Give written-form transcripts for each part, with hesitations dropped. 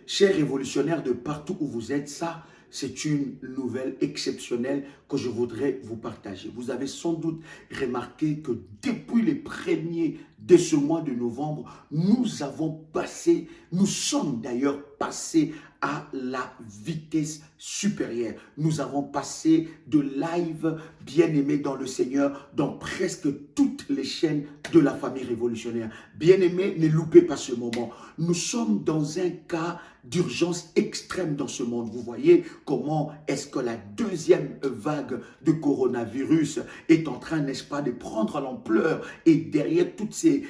chers révolutionnaires de partout où vous êtes, ça, c'est une nouvelle exceptionnelle que je voudrais vous partager. Vous avez sans doute remarqué que depuis les premiers de ce mois de novembre, nous sommes d'ailleurs passés à la vitesse supérieure. Nous avons passé de live bien-aimé dans le Seigneur dans presque toutes les chaînes de la famille révolutionnaire. Bien-aimé, ne loupez pas ce moment. Nous sommes dans un cas d'urgence extrême dans ce monde. Vous voyez comment est-ce que la deuxième vague de coronavirus est en train, n'est-ce pas, de prendre l'ampleur, et derrière toutes ces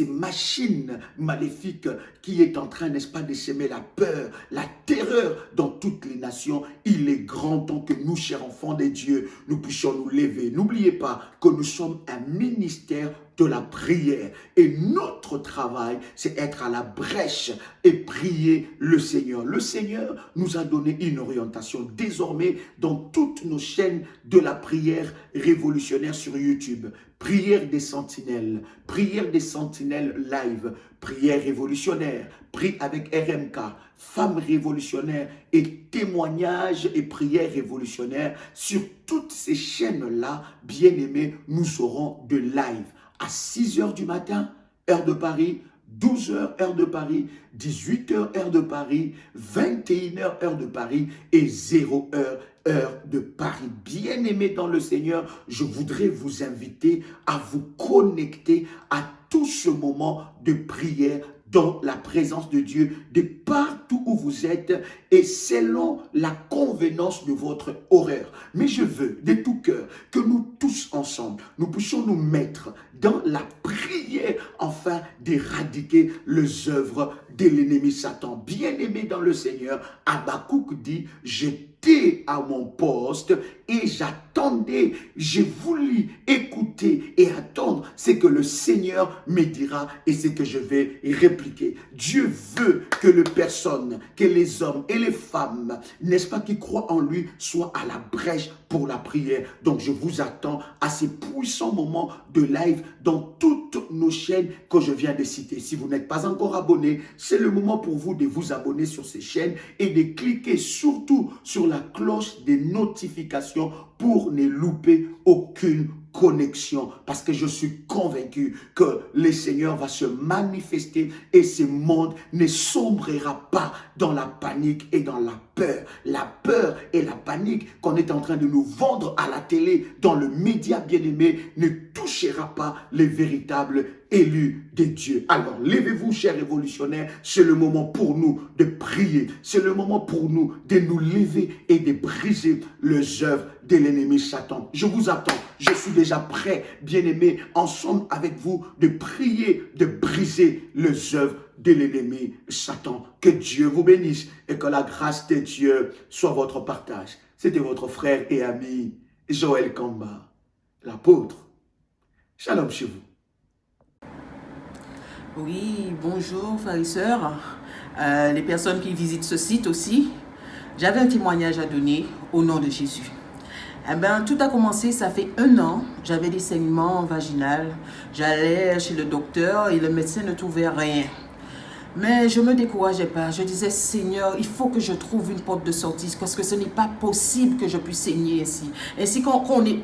machines maléfiques qui est en train, n'est-ce pas, de semer la peur, la terreur dans toutes les nations. Il est grand temps que nous, chers enfants de Dieu, nous puissions nous lever. N'oubliez pas que nous sommes un ministère de la prière. Et notre travail, c'est être à la brèche et prier le Seigneur. Le Seigneur nous a donné une orientation. Désormais, dans toutes nos chaînes de la prière révolutionnaire sur YouTube, prière des sentinelles live, prière révolutionnaire, prie avec RMK, femmes révolutionnaires et témoignages et prières révolutionnaires. Sur toutes ces chaînes-là, bien-aimés, nous aurons de live à 6 h du matin, heure de Paris, 12 h, heure de Paris, 18 h, heure de Paris, 21 h, heure de Paris et 0 h, heure de Paris. Bien-aimés dans le Seigneur, je voudrais vous inviter à vous connecter à tout ce moment de prière dans la présence de Dieu, de partout où vous êtes et selon la convenance de votre horaire. Mais je veux de tout cœur que nous tous ensemble, nous puissions nous mettre dans la prière afin d'éradiquer les œuvres de l'ennemi Satan. Bien-aimé dans le Seigneur, Habakkuk dit, j'étais à mon poste et j'attendais, j'ai voulu écouter et attendre ce que le Seigneur me dira et ce que je vais répliquer. Dieu veut que les personnes, que les hommes et les femmes, n'est-ce pas, qui croient en lui, soient à la brèche pour la prière. Donc je vous attends à ces puissants moments de live dans toutes nos chaînes que je viens de citer. Si vous n'êtes pas encore abonné, c'est le moment pour vous de vous abonner sur ces chaînes et de cliquer surtout sur la cloche des notifications pour ne louper aucune connexion, parce que je suis convaincu que le Seigneur va se manifester et ce monde ne sombrera pas dans la panique et dans la peur. La peur et la panique qu'on est en train de nous vendre à la télé, dans le média bien-aimé, ne touchera pas les véritables élus de Dieu. Alors, levez-vous, chers révolutionnaires, c'est le moment pour nous de prier, c'est le moment pour nous de nous lever et de briser les œuvres de l'ennemi Satan. Je vous attends, je suis déjà prêt, bien-aimés, ensemble avec vous, de prier, de briser les œuvres de l'ennemi Satan. Que Dieu vous bénisse et que la grâce de Dieu soit votre partage. C'était votre frère et ami Joël Kamba, l'apôtre. Shalom chez vous. Oui, bonjour frères et sœurs, les personnes qui visitent ce site aussi. J'avais un témoignage à donner au nom de Jésus. Eh bien, tout a commencé, ça fait 1 an, j'avais des saignements vaginaux. J'allais chez le docteur et le médecin ne trouvait rien. Mais je ne me décourageais pas. Je disais, Seigneur, il faut que je trouve une porte de sortie parce que ce n'est pas possible que je puisse saigner ainsi. Ainsi,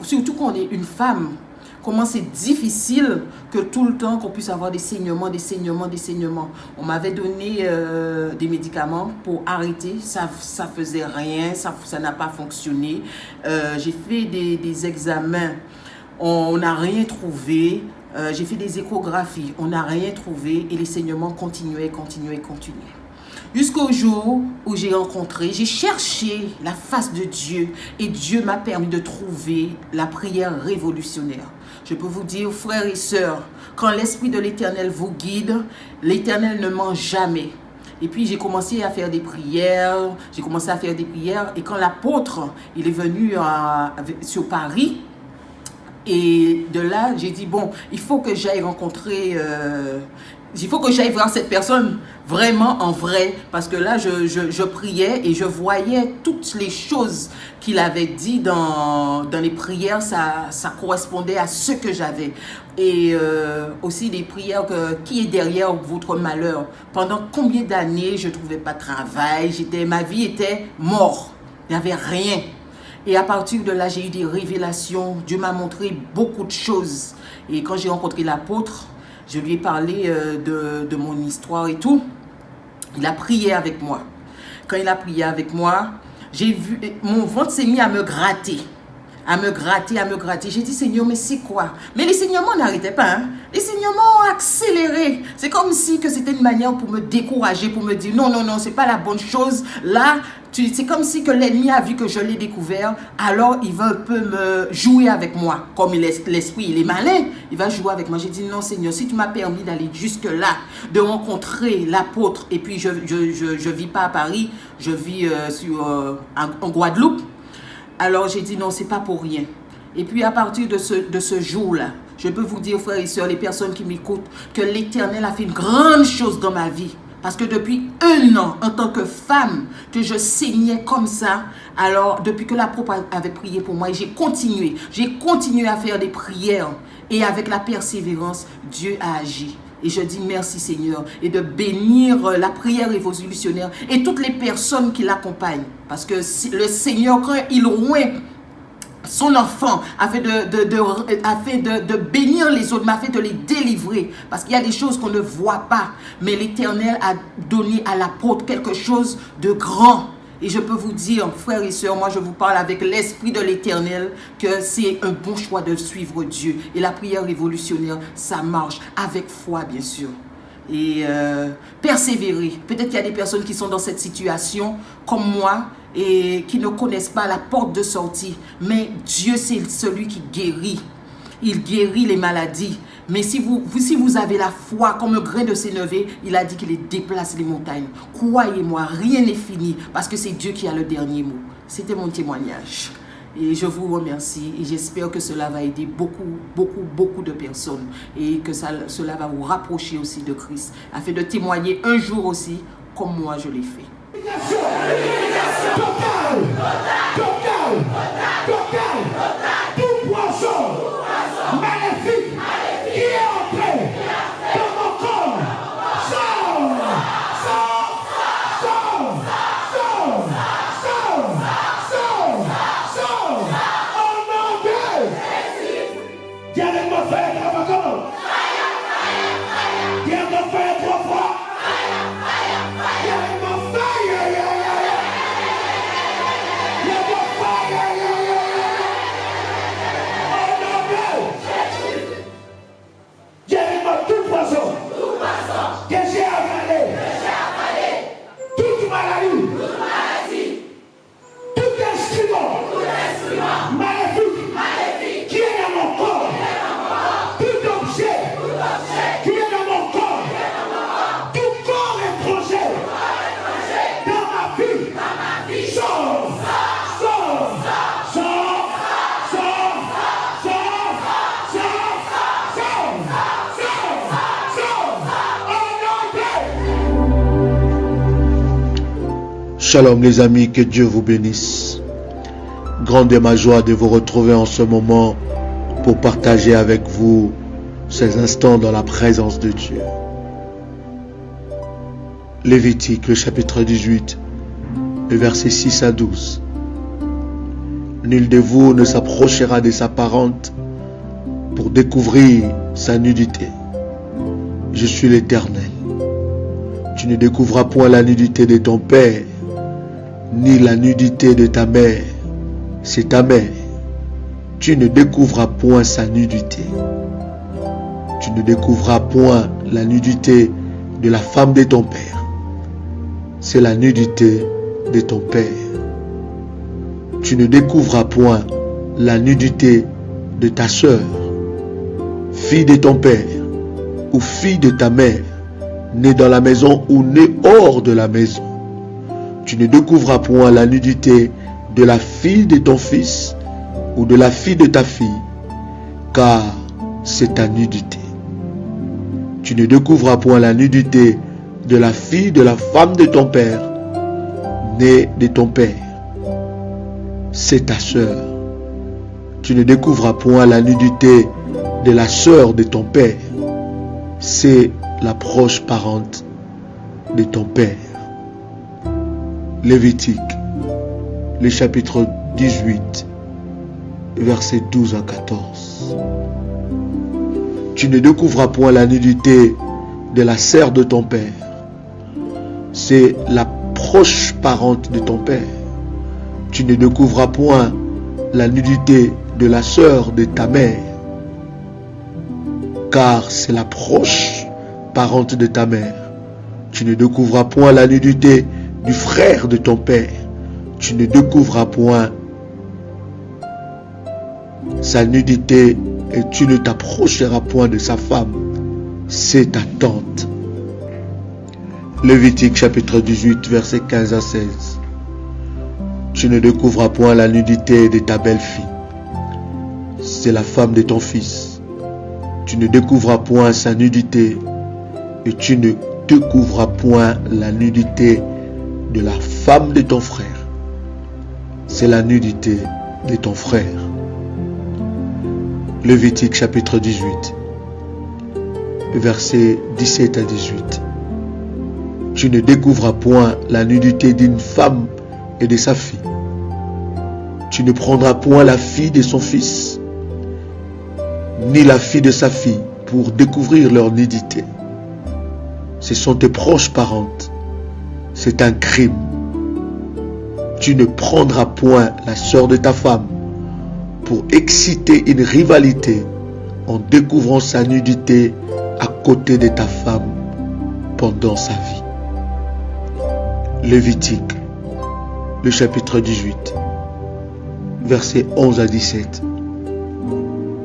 surtout qu'on est une femme, comment c'est difficile que tout le temps qu'on puisse avoir des saignements. On m'avait donné des médicaments pour arrêter, ça faisait rien, ça n'a pas fonctionné. J'ai fait des examens, on n'a rien trouvé. J'ai fait des échographies, on n'a rien trouvé et les saignements continuaient. Jusqu'au jour où j'ai cherché la face de Dieu et Dieu m'a permis de trouver la prière révolutionnaire. Je peux vous dire, frères et sœurs, quand l'Esprit de l'Éternel vous guide, l'Éternel ne ment jamais. Et puis j'ai commencé à faire des prières, et quand l'apôtre, il est venu sur Paris, et de là, j'ai dit, bon, il faut que j'aille rencontrer il faut que j'aille voir cette personne vraiment en vrai, parce que là je priais et je voyais toutes les choses qu'il avait dit dans les prières, ça correspondait à ce que j'avais. Et aussi les prières qui est derrière votre malheur. Pendant combien d'années je ne trouvais pas de travail, ma vie était morte, il n'y avait rien. Et à partir de là, j'ai eu des révélations. Dieu m'a montré beaucoup de choses. Et quand j'ai rencontré l'apôtre, je lui ai parlé de mon histoire et tout. Il a prié avec moi. Quand il a prié avec moi, j'ai vu, mon ventre s'est mis à me gratter. À me gratter. J'ai dit, Seigneur, mais c'est quoi? Mais les saignements n'arrêtaient pas. Hein? Les saignements ont accéléré. C'est comme si que c'était une manière pour me décourager, pour me dire, non, c'est pas la bonne chose. Là, c'est comme si que l'ennemi a vu que je l'ai découvert, alors il va un peu me jouer avec moi. Comme l'esprit, il est malin, il va jouer avec moi. J'ai dit, non, Seigneur, si tu m'as permis d'aller jusque-là, de rencontrer l'apôtre, et puis je vis pas à Paris, je vis en Guadeloupe. Alors j'ai dit non, c'est pas pour rien. Et puis à partir de ce jour-là, je peux vous dire, frères et sœurs, les personnes qui m'écoutent, que l'Éternel a fait une grande chose dans ma vie. Parce que depuis 1 an, en tant que femme, que je saignais comme ça, alors depuis que l'apôtre avait prié pour moi, j'ai continué à faire des prières. Et avec la persévérance, Dieu a agi. Et je dis merci Seigneur, et de bénir la prière révolutionnaire et toutes les personnes qui l'accompagnent. Parce que le Seigneur, quand il oint son enfant, afin de bénir les autres, mais afin de les délivrer. Parce qu'il y a des choses qu'on ne voit pas. Mais l'Éternel a donné à l'apôtre quelque chose de grand. Et je peux vous dire, frères et sœurs, moi je vous parle avec l'Esprit de l'Éternel, que c'est un bon choix de suivre Dieu. Et la prière révolutionnaire, ça marche avec foi, bien sûr. Et persévérer. Peut-être qu'il y a des personnes qui sont dans cette situation, comme moi, et qui ne connaissent pas la porte de sortie. Mais Dieu, c'est celui qui guérit. Il guérit les maladies. Mais si vous avez la foi comme un grain de sénévé, il a dit qu'il déplace les montagnes. Croyez-moi, rien n'est fini parce que c'est Dieu qui a le dernier mot. C'était mon témoignage. Et je vous remercie et j'espère que cela va aider beaucoup de personnes et que cela va vous rapprocher aussi de Christ afin de témoigner un jour aussi comme moi je l'ai fait. Tout poisson maléfique qui est entré dans mon corps, sors. Au nom de Jésus. Dis avec mon frère, Kabakon. Dis avec mon frère, 3 fois. Dis avec mon frère, tout poisson que j'ai avalé, toute maladie, tout instrument maléfique qui est dans mon corps, tout objet qui est dans mon corps, tout corps étranger dans ma vie, sors. Shalom les amis, que Dieu vous bénisse. Grande est ma joie de vous retrouver en ce moment pour partager avec vous ces instants dans la présence de Dieu. Lévitique, le chapitre 18, le verset 6 à 12. Nul de vous ne s'approchera de sa parente pour découvrir sa nudité. Je suis l'Éternel. Tu ne découvriras point la nudité de ton père, ni la nudité de ta mère, c'est ta mère. Tu ne découvriras point sa nudité. Tu ne découvriras point la nudité de la femme de ton père, c'est la nudité de ton père. Tu ne découvriras point la nudité de ta sœur, fille de ton père, ou fille de ta mère, née dans la maison ou née hors de la maison. Tu ne découvriras point la nudité de la fille de ton fils ou de la fille de ta fille, car c'est ta nudité. Tu ne découvras point la nudité de la fille de la femme de ton père, née de ton père. C'est ta sœur. Tu ne découvras point la nudité de la sœur de ton père. C'est la proche parente de ton père. Lévitique, le chapitre 18, versets 12 à 14. Tu ne découvras point la nudité de la sœur de ton père. C'est la proche parente de ton père. Tu ne découvras point la nudité de la sœur de ta mère, car c'est la proche parente de ta mère. Tu ne découvras point la nudité du frère de ton père. Tu ne découvras point sa nudité et tu ne t'approcheras point de sa femme. C'est ta tante. Lévitique chapitre 18 versets 15 à 16. Tu ne découvras point la nudité de ta belle-fille. C'est la femme de ton fils. Tu ne découvras point sa nudité et tu ne découvras point la nudité de la femme de ton frère. C'est la nudité de ton frère. Lévitique chapitre 18, versets 17 à 18. Tu ne découvras point la nudité d'une femme et de sa fille. Tu ne prendras point la fille de son fils, ni la fille de sa fille, pour découvrir leur nudité. Ce sont tes proches parentes. C'est un crime. Tu ne prendras point la sœur de ta femme pour exciter une rivalité en découvrant sa nudité à côté de ta femme pendant sa vie. Lévitique, le chapitre 18, versets 11 à 17.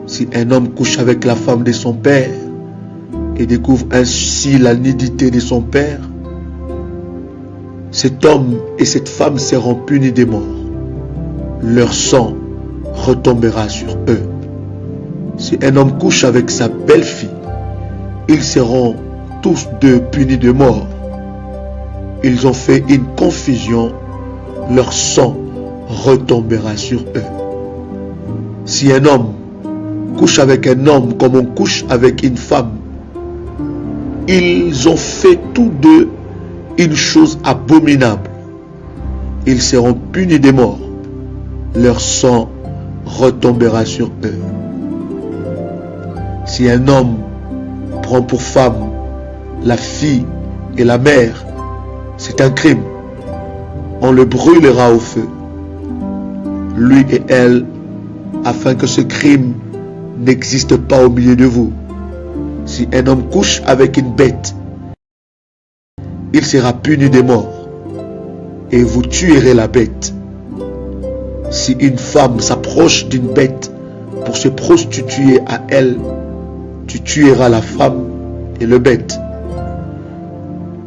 Si un homme couche avec la femme de son père et découvre ainsi la nudité de son père, cet homme et cette femme seront punis de mort. Leur sang retombera sur eux. Si un homme couche avec sa belle-fille, ils seront tous deux punis de mort. Ils ont fait une confusion, leur sang retombera sur eux. Si un homme couche avec un homme comme on couche avec une femme, ils ont fait tous deux une chose abominable. Ils seront punis de mort. Leur sang retombera sur eux. Si un homme prend pour femme la fille et la mère, c'est un crime. On le brûlera au feu, lui et elle, afin que ce crime n'existe pas au milieu de vous. Si un homme couche avec une bête, il sera puni de mort, et vous tuerez la bête. Si une femme s'approche d'une bête pour se prostituer à elle, tu tueras la femme et le bête.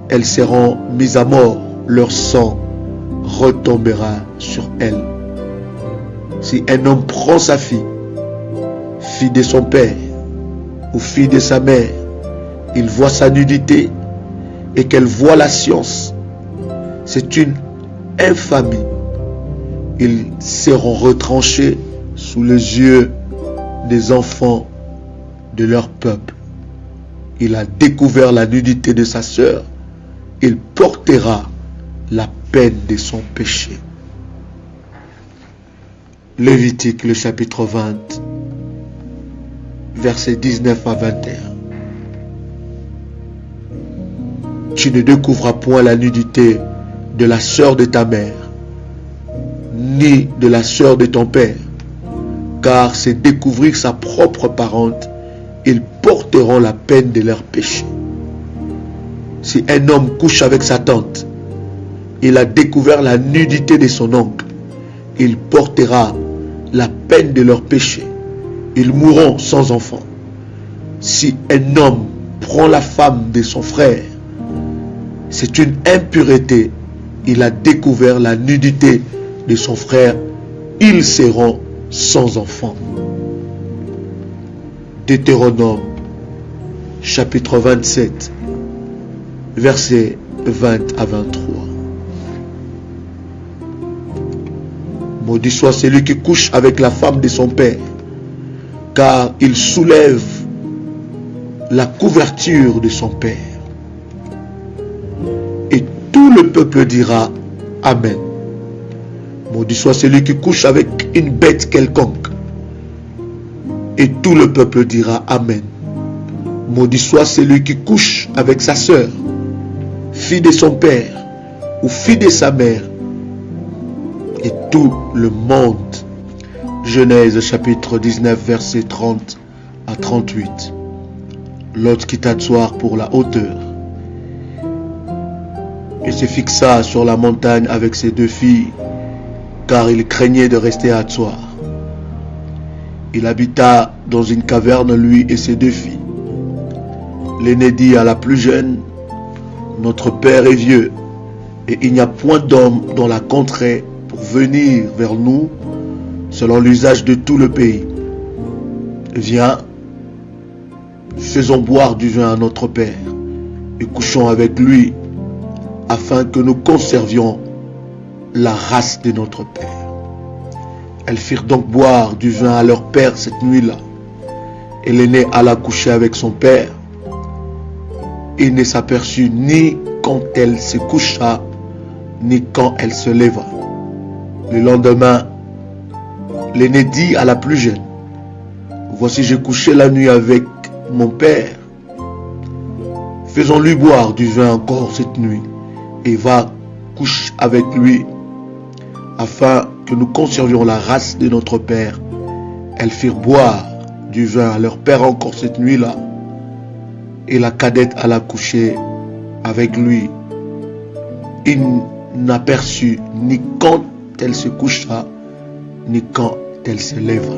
Elles seront mises à mort, leur sang retombera sur elles. Si un homme prend sa fille, fille de son père ou fille de sa mère, il voit sa nudité et qu'elle voit la science, c'est une infamie. Ils seront retranchés sous les yeux des enfants de leur peuple. Il a découvert la nudité de sa sœur. Il portera la peine de son péché. Lévitique, le chapitre 20, versets 19 à 21. Tu ne découvras point la nudité de la sœur de ta mère, ni de la sœur de ton père, car c'est découvrir sa propre parente. Ils porteront la peine de leur péché. Si un homme couche avec sa tante, il a découvert la nudité de son oncle, il portera la peine de leur péché. Ils mourront sans enfant. Si un homme prend la femme de son frère, c'est une impureté. Il a découvert la nudité de son frère. Ils seront sans enfant. Deutéronome, chapitre 27, versets 20 à 23. Maudit soit celui qui couche avec la femme de son père, car il soulève la couverture de son père. Et tout le peuple dira Amen. Maudit soit celui qui couche avec une bête quelconque. Et tout le peuple dira Amen. Maudit soit celui qui couche avec sa sœur, fille de son père ou fille de sa mère. Et tout le monde. Genèse chapitre 19 versets 30 à 38. Lot quitta Tsoar pour la hauteur et se fixa sur la montagne avec ses 2 filles, car il craignait de rester à Tsoar. Il habita dans une caverne, lui et ses 2 filles. L'aîné dit à la plus jeune, notre père est vieux, et il n'y a point d'homme dans la contrée pour venir vers nous, selon l'usage de tout le pays. Viens, faisons boire du vin à notre père, et couchons avec lui, afin que nous conservions la race de notre père. Elles firent donc boire du vin à leur père cette nuit-là, et l'aîné alla coucher avec son père. Il ne s'aperçut ni quand elle se coucha, ni quand elle se leva. Le lendemain, l'aîné dit à la plus jeune, voici j'ai couché la nuit avec mon père. Faisons-lui boire du vin encore cette nuit, et va coucher avec lui, afin que nous conservions la race de notre père. Elles firent boire du vin à leur père encore cette nuit-là, et la cadette alla coucher avec lui. Il n'aperçut ni quand elle se coucha, ni quand elle se leva.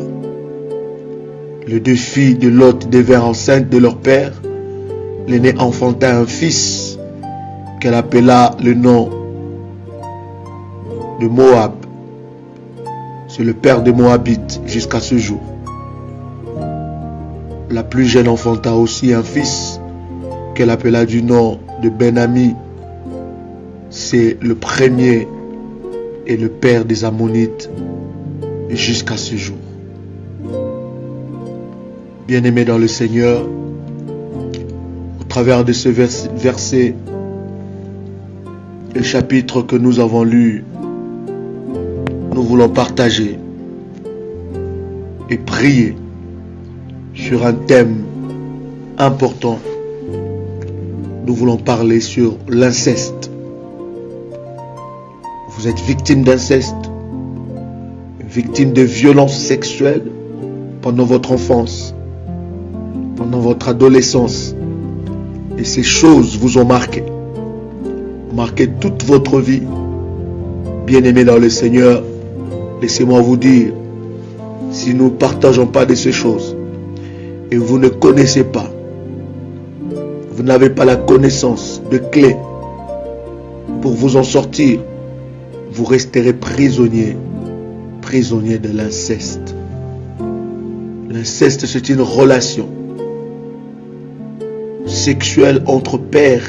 Les 2 filles de Lot devinrent enceintes de leur père. L'aînée enfanta un fils qu'elle appela le nom de Moab. C'est le père des Moabites jusqu'à ce jour. La plus jeune enfanta aussi un fils qu'elle appela du nom de Ben-Ami. C'est le premier et le père des Ammonites jusqu'à ce jour. Bien-aimés dans le Seigneur, au travers de ce verset, le chapitre que nous avons lu, nous voulons partager et prier sur un thème important. Nous voulons parler sur l'inceste. Vous êtes victime d'inceste, victime de violences sexuelles pendant votre enfance, pendant votre adolescence, et ces choses vous ont marqué toute votre vie. Bien-aimés dans le Seigneur, laissez-moi vous dire, si nous ne partageons pas de ces choses, et vous ne connaissez pas, vous n'avez pas la connaissance de clés pour vous en sortir, vous resterez prisonnier de l'inceste. L'inceste, c'est une relation sexuelle entre père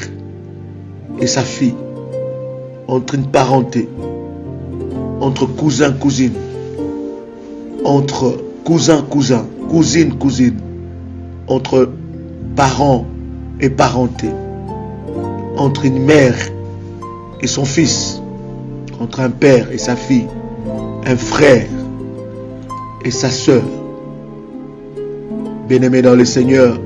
et sa fille, entre une parenté, entre cousin, cousine, entre cousin, cousine, entre parents et parenté, entre une mère et son fils, entre un père et sa fille, un frère et sa sœur. Bien-aimés dans le Seigneur,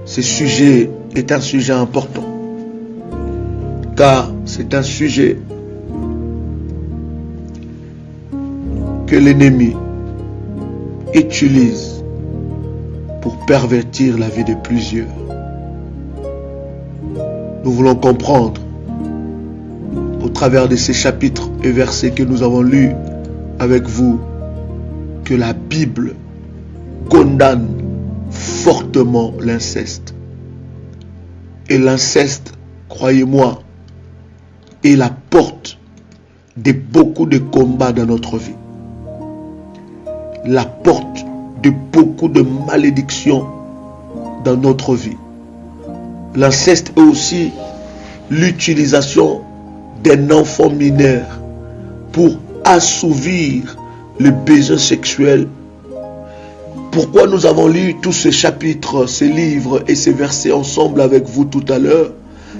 ce sujet est un sujet important, car c'est un sujet que l'ennemi utilise pour pervertir la vie de plusieurs. Nous voulons comprendre au travers de ces chapitres et versets que nous avons lus avec vous que la Bible condamne fortement l'inceste. Et l'inceste, croyez-moi, est la porte de beaucoup de combats dans notre vie. La porte de beaucoup de malédictions dans notre vie. L'inceste est aussi l'utilisation d'un enfant mineur pour assouvir le besoin sexuel. Pourquoi nous avons lu tous ces chapitres, ces livres et ces versets ensemble avec vous tout à l'heure?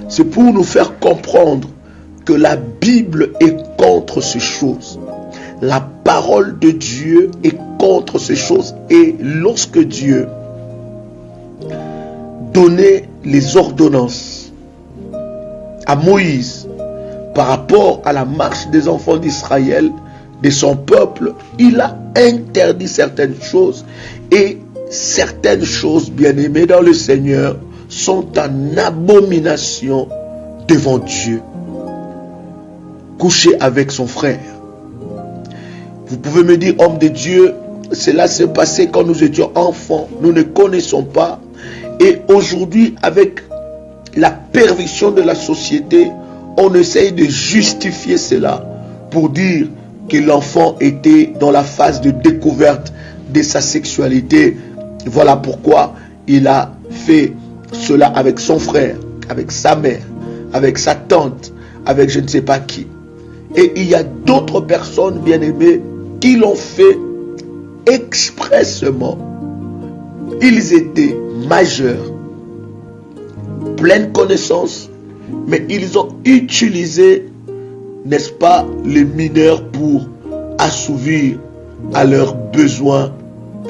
C'est pour nous faire comprendre que la Bible est contre ces choses. La parole de Dieu est contre ces choses. Et lorsque Dieu donnait les ordonnances à Moïse par rapport à la marche des enfants d'Israël, de son peuple, il a interdit certaines choses. Et certaines choses, bien-aimées dans le Seigneur, sont en abomination devant Dieu. Coucher avec son frère. Vous pouvez me dire, homme de Dieu, cela s'est passé quand nous étions enfants. Nous ne connaissons pas. Et aujourd'hui, avec la perversion de la société, on essaye de justifier cela pour dire que l'enfant était dans la phase de découverte de sa sexualité. Voilà pourquoi il a fait cela avec son frère, avec sa mère, avec sa tante, avec je ne sais pas qui. Et il y a d'autres personnes, bien-aimées, qui l'ont fait expressément. Ils étaient majeurs, pleine connaissance, mais ils ont utilisé, n'est-ce pas, les mineurs pour assouvir à leurs besoins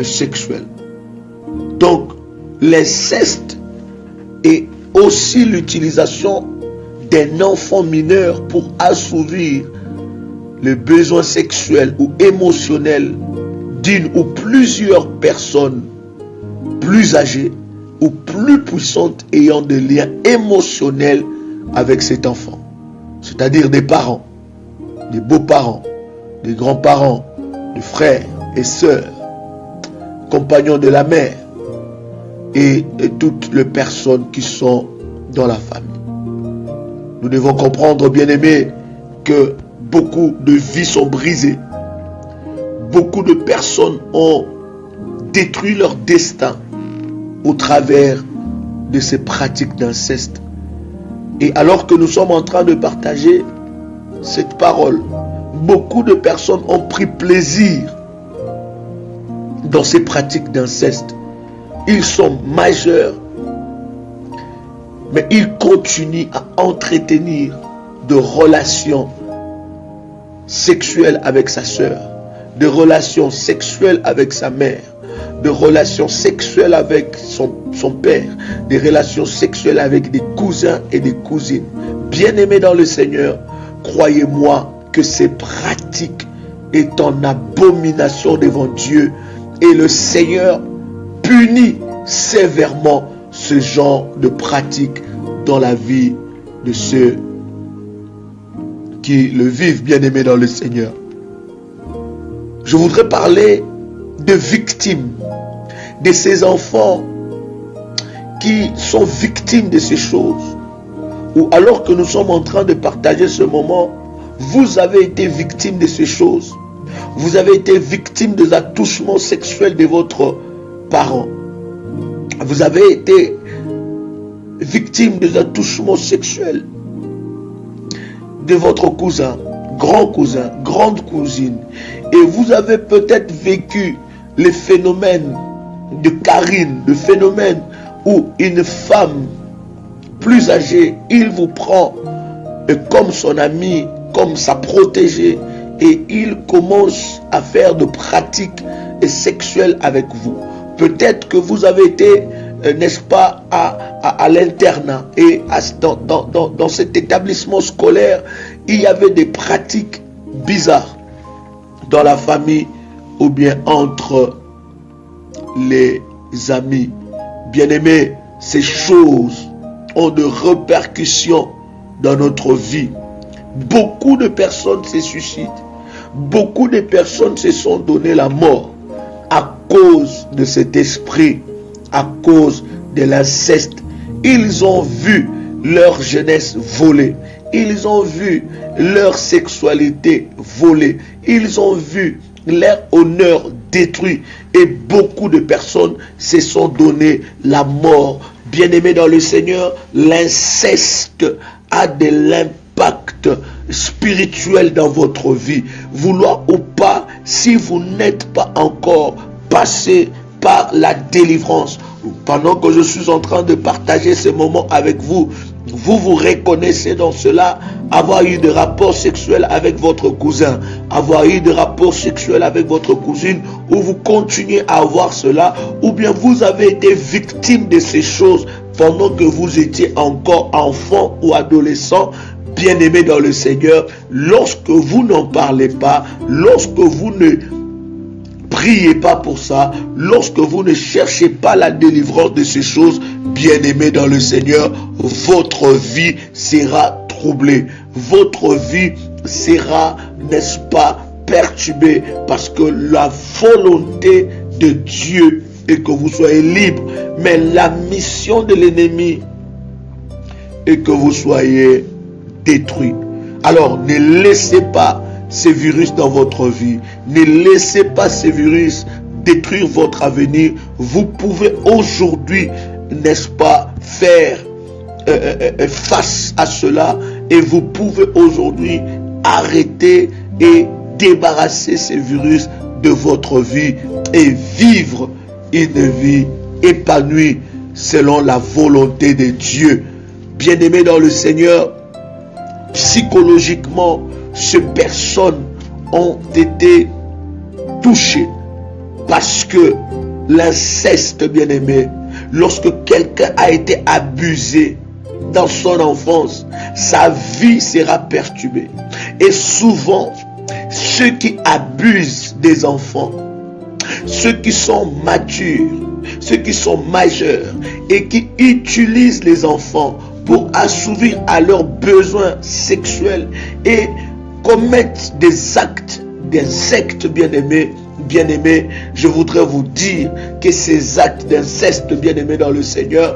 sexuels. Donc, l'inceste est aussi l'utilisation d'un enfant mineur pour assouvir les besoins sexuels ou émotionnels d'une ou plusieurs personnes plus âgées ou plus puissantes ayant des liens émotionnels avec cet enfant. C'est-à-dire des parents, des beaux-parents, des grands-parents, des frères et sœurs, compagnons de la mère et toutes les personnes qui sont dans la famille. Nous devons comprendre, bien-aimés, que beaucoup de vies sont brisées. Beaucoup de personnes ont détruit leur destin au travers de ces pratiques d'inceste. Et alors que nous sommes en train de partager cette parole, beaucoup de personnes ont pris plaisir dans ces pratiques d'inceste. Ils sont majeurs, mais ils continuent à entretenir de relations sexuelles avec sa sœur, de relations sexuelles avec sa mère, de relations sexuelles avec son père, des relations sexuelles avec des cousins et des cousines. Bien-aimés dans le Seigneur, croyez-moi que ces pratiques est en abomination devant Dieu et le Seigneur punit sévèrement ce genre de pratiques dans la vie de ceux qui le vivent, bien-aimés dans le Seigneur. Je voudrais parler de victimes, de ces enfants qui sont victimes de ces choses. Ou alors que nous sommes en train de partager ce moment, vous avez été victime de ces choses. Vous avez été victime des attouchements sexuels de votre parent. Vous avez été victime des attouchements sexuels de votre cousin, grand-cousin, grande cousine. Et vous avez peut-être vécu le phénomène de Karine, le phénomène où une femme plus âgée, il vous prend comme son ami, comme sa protégée, et il commence à faire de pratiques sexuelles avec vous. Peut-être que vous avez été, n'est-ce pas, à l'internat, et dans cet établissement scolaire, il y avait des pratiques bizarres dans la famille ou bien entre les amis. Bien-aimés, ces choses ont de répercussions dans notre vie. Beaucoup de personnes se suicident. Beaucoup de personnes se sont donné la mort à cause de cet esprit, à cause de l'inceste. Ils ont vu leur jeunesse volée. Ils ont vu leur sexualité volée. Ils ont vu leur honneur détruit et beaucoup de personnes se sont donné la mort. Bien-aimés dans le Seigneur, l'inceste a de l'impact spirituel dans votre vie. Vouloir ou pas, si vous n'êtes pas encore passé par la délivrance, pendant que je suis en train de partager ce moment avec vous, vous vous reconnaissez dans cela, avoir eu des rapports sexuels avec votre cousin, avoir eu des rapports sexuels avec votre cousine, ou vous continuez à avoir cela, ou bien vous avez été victime de ces choses pendant que vous étiez encore enfant ou adolescent. Bien-aimé dans le Seigneur, lorsque vous n'en parlez pas, lorsque vous ne priez pas pour ça, lorsque vous ne cherchez pas la délivrance de ces choses, bien-aimés dans le Seigneur, votre vie sera troublée. Votre vie sera, n'est-ce pas, perturbée, parce que la volonté de Dieu est que vous soyez libre, mais la mission de l'ennemi est que vous soyez détruits. Alors, ne laissez pas ces virus dans votre vie. Ne laissez pas ces virus détruire votre avenir. Vous pouvez aujourd'hui, n'est-ce pas, faire face à cela, et vous pouvez aujourd'hui arrêter et débarrasser ces virus de votre vie et vivre une vie épanouie selon la volonté de Dieu. Bien-aimés dans le Seigneur, psychologiquement, ces personnes ont été touchées parce que l'inceste, bien-aimé, lorsque quelqu'un a été abusé dans son enfance, sa vie sera perturbée. Et souvent, ceux qui abusent des enfants, ceux qui sont matures, ceux qui sont majeurs et qui utilisent les enfants pour assouvir à leurs besoins sexuels et commettent des actes d'inceste, bien-aimés, je voudrais vous dire que ces actes d'inceste, bien-aimés dans le Seigneur,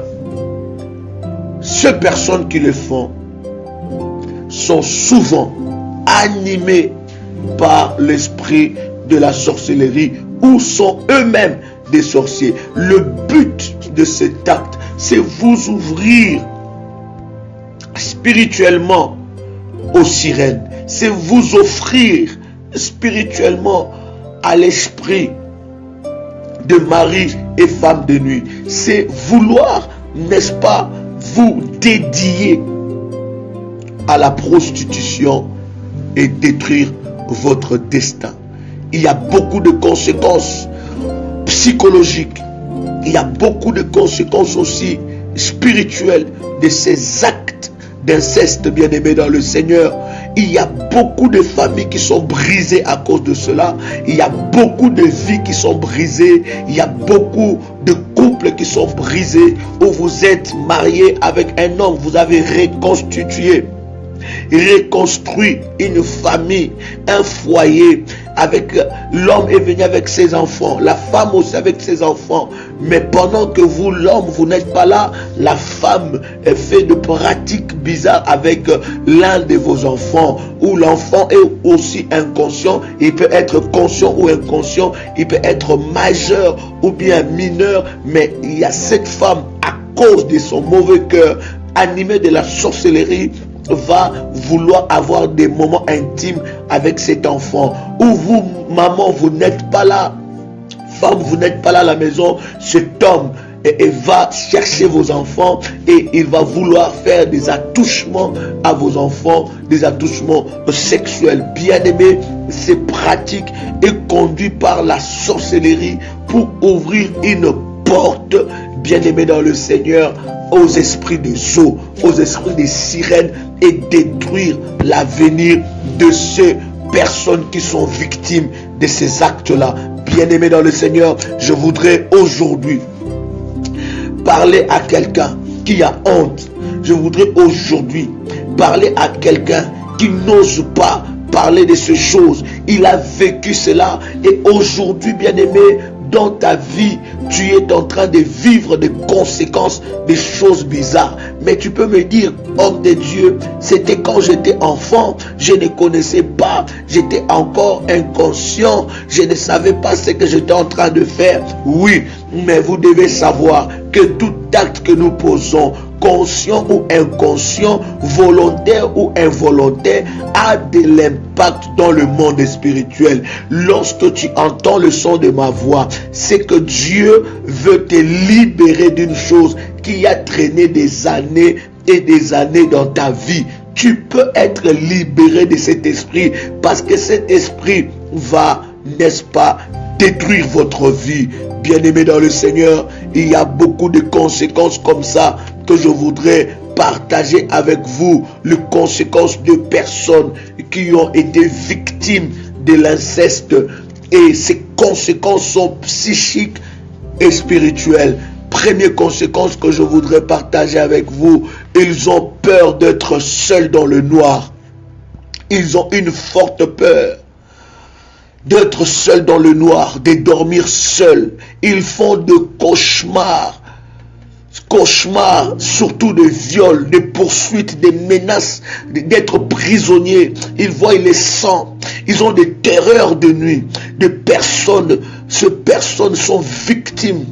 ces personnes qui le font sont souvent animées par l'esprit de la sorcellerie ou sont eux-mêmes des sorciers. Le but de cet acte, c'est vous ouvrir spirituellement aux sirènes, c'est vous offrir spirituellement à l'esprit de mari et femme de nuit. C'est vouloir, n'est-ce pas, vous dédier à la prostitution et détruire votre destin. Il y a beaucoup de conséquences psychologiques. Il y a beaucoup de conséquences aussi spirituelles de ces actes d'inceste, bien-aimés dans le Seigneur. Il y a beaucoup de familles qui sont brisées à cause de cela. Il y a beaucoup de vies qui sont brisées. Il y a beaucoup de couples qui sont brisés, où vous êtes marié avec un homme, vous avez reconstruit une famille, un foyer. Avec l'homme est venu avec ses enfants, la femme aussi avec ses enfants. Mais pendant que vous, l'homme, vous n'êtes pas là, la femme fait de pratiques bizarres avec l'un de vos enfants, où l'enfant est aussi inconscient. Il peut être conscient ou inconscient, il peut être majeur ou bien mineur, mais il y a cette femme, à cause de son mauvais cœur, animée de la sorcellerie, va vouloir avoir des moments intimes avec cet enfant. Ou vous, maman, vous n'êtes pas là, femme, vous n'êtes pas là à la maison, cet homme va chercher vos enfants et il va vouloir faire des attouchements à vos enfants, des attouchements sexuels. Bien-aimés, ces pratiques est conduit par la sorcellerie pour ouvrir une porte, bien-aimés dans le Seigneur, aux esprits de Zo, aux esprits des sirènes, et détruire l'avenir de ces personnes qui sont victimes de ces actes-là. Bien-aimés dans le Seigneur, je voudrais aujourd'hui parler à quelqu'un qui a honte. Je voudrais aujourd'hui parler à quelqu'un qui n'ose pas parler de ces choses. Il a vécu cela et aujourd'hui, bien-aimé, dans ta vie, tu es en train de vivre des conséquences, des choses bizarres. Mais tu peux me dire, homme de Dieu, c'était quand j'étais enfant, je ne connaissais pas, j'étais encore inconscient, je ne savais pas ce que j'étais en train de faire. Oui, mais vous devez savoir que tout acte que nous posons, conscient ou inconscient, volontaire ou involontaire, a de l'impact dans le monde spirituel. Lorsque tu entends le son de ma voix, c'est que Dieu veut te libérer d'une chose qui a traîné des années et des années dans ta vie. Tu peux être libéré de cet esprit parce que cet esprit va, n'est-ce pas, détruire votre vie. Bien-aimés dans le Seigneur, il y a beaucoup de conséquences comme ça que je voudrais partager avec vous. Les conséquences de personnes qui ont été victimes de l'inceste. Et ces conséquences sont psychiques et spirituelles. Première conséquence que je voudrais partager avec vous, ils ont peur d'être seuls dans le noir. Ils ont une forte peur d'être seuls dans le noir, de dormir seuls. Ils font de cauchemars. Cauchemars, surtout de viols, de poursuites, de menaces, d'être prisonniers. Ils voient les sangs. Ils ont des terreurs de nuit. Ces personnes sont victimes.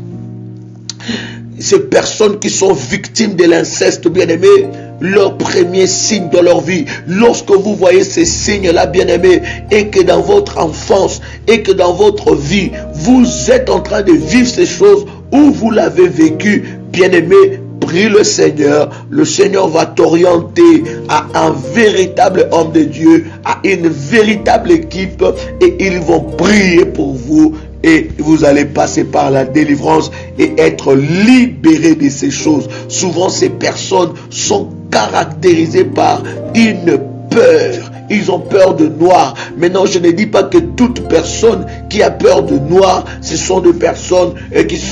Ces personnes qui sont victimes de l'inceste, bien-aimés, leur premier signe dans leur vie, lorsque vous voyez ces signes-là, bien-aimés, et que dans votre enfance, et que dans votre vie, vous êtes en train de vivre ces choses, ou vous l'avez vécu, bien-aimés, prie le Seigneur va t'orienter à un véritable homme de Dieu, à une véritable équipe, et ils vont prier pour vous. Et vous allez passer par la délivrance et être libérés de ces choses. Souvent, ces personnes sont caractérisées par une peur. Ils ont peur de noir. Maintenant, je ne dis pas que toute personne qui a peur de noir, ce sont des personnes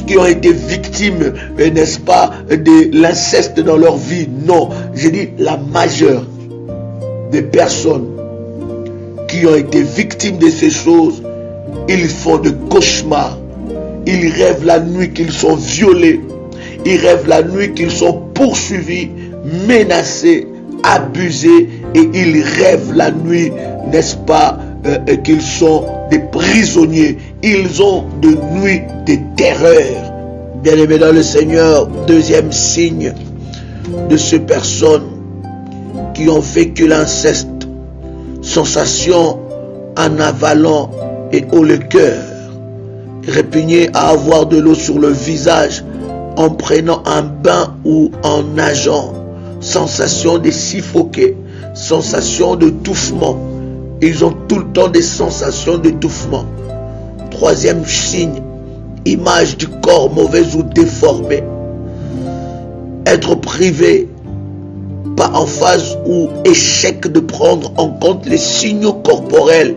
qui ont été victimes, n'est-ce pas, de l'inceste dans leur vie. Non, je dis la majeure des personnes qui ont été victimes de ces choses. Ils font de cauchemars. Ils rêvent la nuit qu'ils sont violés. Ils rêvent la nuit qu'ils sont poursuivis, menacés, abusés. Et ils rêvent la nuit, n'est-ce pas, qu'ils sont des prisonniers. Ils ont de nuit des terreurs. Bien-aimés dans le Seigneur, deuxième signe de ces personnes qui ont vécu l'inceste. Sensation en avalant et haut le cœur, répugné à avoir de l'eau sur le visage en prenant un bain ou en nageant, sensation de suffoquer, sensation d'étouffement. Ils ont tout le temps des sensations d'étouffement. Troisième signe, image du corps mauvaise ou déformée, être privé, pas en phase ou échec de prendre en compte les signaux corporels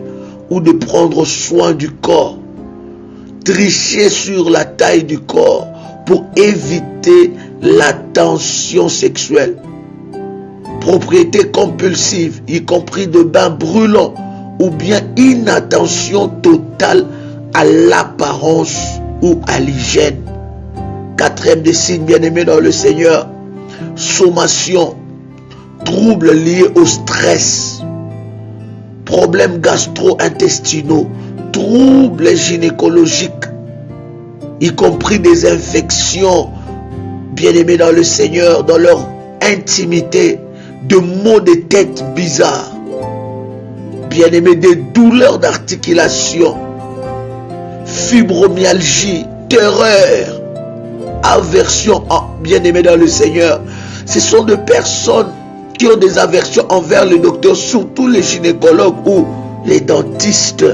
ou de prendre soin du corps, tricher sur la taille du corps pour éviter la tension sexuelle, propriété compulsive, y compris de bains brûlants, ou bien inattention totale à l'apparence ou à l'hygiène. Quatrième des signes, bien-aimés dans le Seigneur, sommation, troubles liés au stress, problèmes gastro-intestinaux, troubles gynécologiques, y compris des infections, bien-aimés dans le Seigneur, dans leur intimité, de maux de tête bizarres, bien-aimés, des douleurs d'articulation, fibromyalgie, terreur, aversion, bien-aimés dans le Seigneur. Ce sont des personnes qui ont des aversions envers les docteurs, surtout les gynécologues ou les dentistes.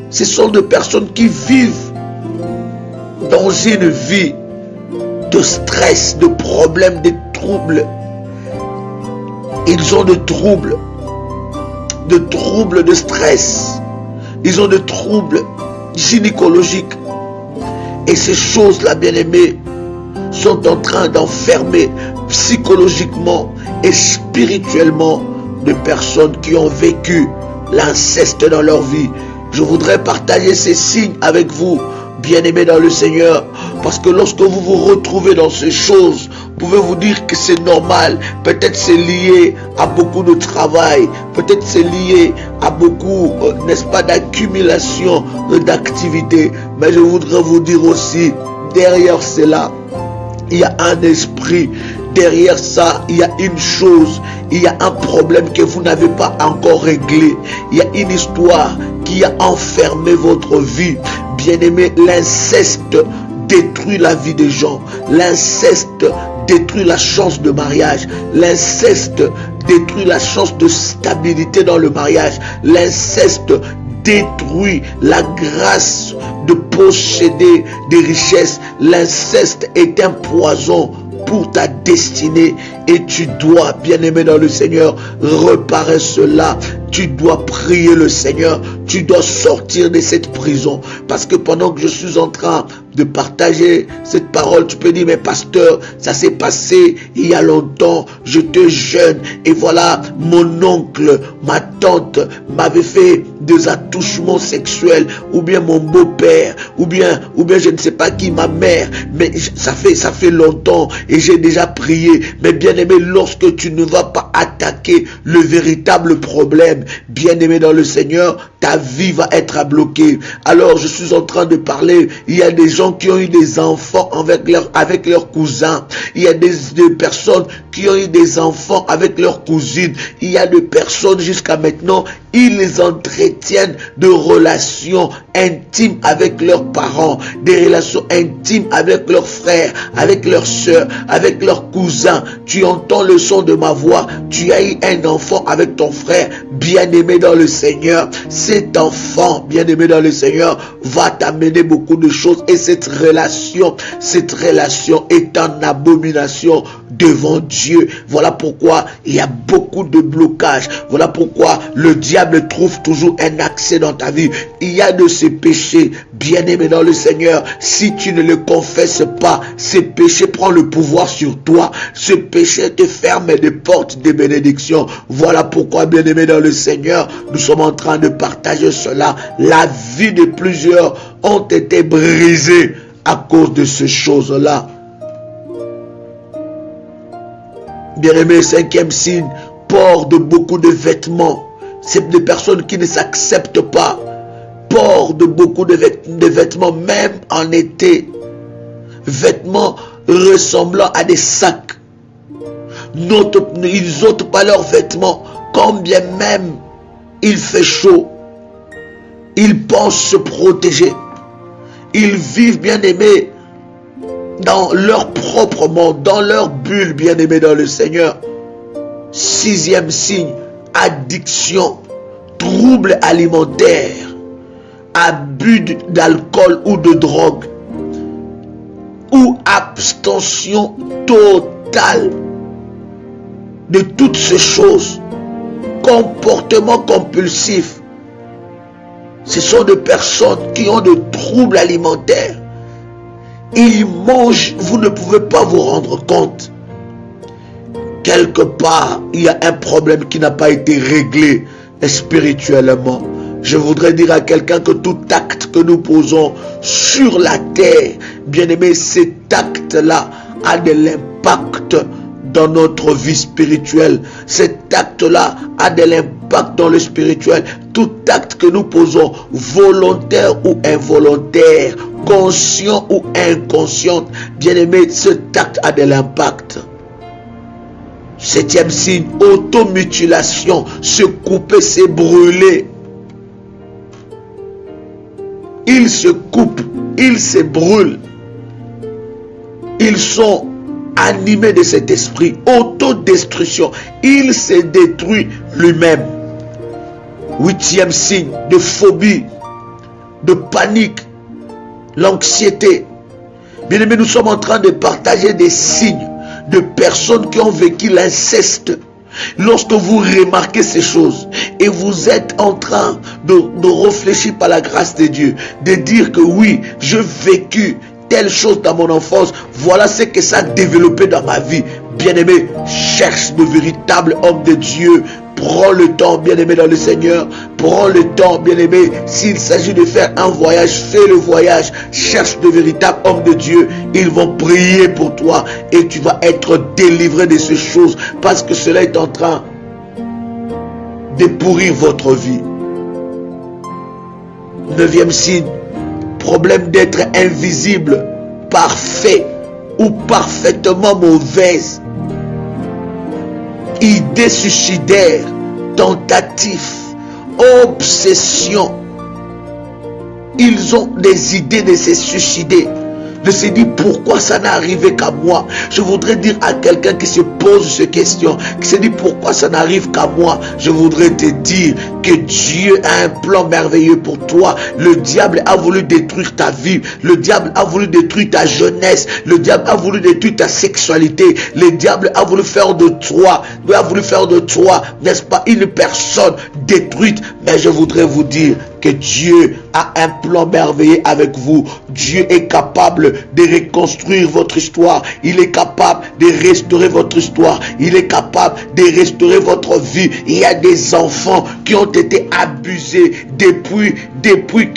Ce sont des personnes qui vivent dans une vie de stress, de problèmes, de troubles. Ils ont des troubles de stress. Ils ont des troubles gynécologiques. Et ces choses-là, bien-aimés, sont en train d'enfermer psychologiquement et spirituellement de personnes qui ont vécu l'inceste dans leur vie. Je voudrais partager ces signes avec vous, bien-aimés dans le Seigneur, parce que lorsque vous vous retrouvez dans ces choses, pouvez vous dire que c'est normal. Peut-être c'est lié à beaucoup de travail. Peut-être c'est lié à beaucoup, n'est-ce pas, d'accumulation d'activités. Mais je voudrais vous dire aussi, derrière cela, il y a un esprit. Derrière ça, il y a une chose, il y a un problème que vous n'avez pas encore réglé. Il y a une histoire qui a enfermé votre vie. Bien-aimé, l'inceste détruit la vie des gens. L'inceste détruit la chance de mariage. L'inceste détruit la chance de stabilité dans le mariage. L'inceste détruit la grâce de posséder des richesses. L'inceste est un poison pour ta destinée et tu dois, bien-aimé dans le Seigneur, réparer cela. Tu dois prier le Seigneur. Tu dois sortir de cette prison. Parce que pendant que je suis en train de partager cette parole, tu peux dire, mais pasteur, ça s'est passé il y a longtemps. J'étais jeune et voilà, mon oncle, ma tante m'avait fait des attouchements sexuels, ou bien mon beau-père, ou bien je ne sais pas qui, ma mère, mais ça fait longtemps et j'ai déjà prié. Mais bien aimé, lorsque tu ne vas pas attaquer le véritable problème, bien aimé dans le Seigneur, ta vie va être bloquée. Alors je suis en train de parler, il y a des gens qui ont eu des enfants avec leurs cousins, il y a des personnes qui ont eu des enfants avec leurs cousines, il y a des personnes jusqu'à maintenant, ils entretiennent de relations intimes avec leurs parents, des relations intimes avec leurs frères, avec leurs soeurs, avec leurs cousins. Tu entends le son de ma voix, tu as eu un enfant avec ton frère, bien-aimé dans le Seigneur. Cet enfant, bien-aimé dans le Seigneur, va t'amener beaucoup de choses et cette relation est en abomination devant Dieu. Voilà pourquoi il y a beaucoup de blocages. Voilà pourquoi le diable trouve toujours un accès dans ta vie. Il y a de ces péchés, bien-aimé dans le Seigneur. Si tu ne le confesses pas, ces péchés prennent le pouvoir sur toi. Ce péché te ferme des portes de bénédiction. Voilà pourquoi, bien-aimé dans le Seigneur, nous sommes en train de partager cela. La vie de plusieurs ont été brisées à cause de ces choses-là. Bien-aimé, cinquième signe, port de beaucoup de vêtements. C'est des personnes qui ne s'acceptent pas. Port de beaucoup de vêtements, même en été. Vêtements ressemblant à des sacs. Ils n'ôtent pas leurs vêtements, quand bien même il fait chaud. Ils pensent se protéger. Ils vivent, bien-aimés, dans leur propre monde, dans leur bulle, bien-aimés dans le Seigneur. Sixième signe, addiction, troubles alimentaires, abus d'alcool ou de drogue, ou abstention totale de toutes ces choses. Comportement compulsif. Ce sont des personnes qui ont des troubles alimentaires. Ils mangent, vous ne pouvez pas vous rendre compte. Quelque part, il y a un problème qui n'a pas été réglé spirituellement. Je voudrais dire à quelqu'un que tout acte que nous posons sur la terre, bien aimé, cet acte-là a de l'impact dans notre vie spirituelle. Cet acte-là a de l'impact dans le spirituel. Tout acte que nous posons, volontaire ou involontaire, conscient ou inconscient, bien aimé, cet acte a de l'impact. Septième signe, automutilation, se couper, se brûler. Ils se coupent, ils se brûlent. Ils sont animés de cet esprit, autodestruction. Il se détruit lui-même. Huitième signe, de phobie, de panique, l'anxiété. Bien aimé, nous sommes en train de partager des signes de personnes qui ont vécu l'inceste. Lorsque vous remarquez ces choses et vous êtes en train de réfléchir par la grâce de Dieu, de dire que oui, j'ai vécu telle chose dans mon enfance, voilà ce que ça a développé dans ma vie. Bien-aimé, cherche de véritables hommes de Dieu. Prends le temps, bien-aimé dans le Seigneur. Prends le temps, bien-aimé. S'il s'agit de faire un voyage, fais le voyage. Cherche de véritables hommes de Dieu. Ils vont prier pour toi et tu vas être délivré de ces choses parce que cela est en train de pourrir votre vie. 9e signe, problème d'être invisible, parfait ou parfaitement mauvaise. Idées suicidaires, tentatifs, obsessions. Ils ont des idées de se suicider, de se dire pourquoi ça n'a arrivé qu'à moi. Je voudrais dire à quelqu'un qui se pose ces questions, qui se dit pourquoi ça n'arrive qu'à moi. Je voudrais te dire que Dieu a un plan merveilleux pour toi. Le diable a voulu détruire ta vie. Le diable a voulu détruire ta jeunesse. Le diable a voulu détruire ta sexualité. Le diable a voulu faire de toi, n'est-ce pas, une personne détruite. Mais je voudrais vous dire que Dieu a un plan merveilleux avec vous. Dieu est capable de reconstruire votre histoire. Il est capable de restaurer votre histoire. Il est capable de restaurer votre vie. Il y a des enfants qui ont été abusés depuis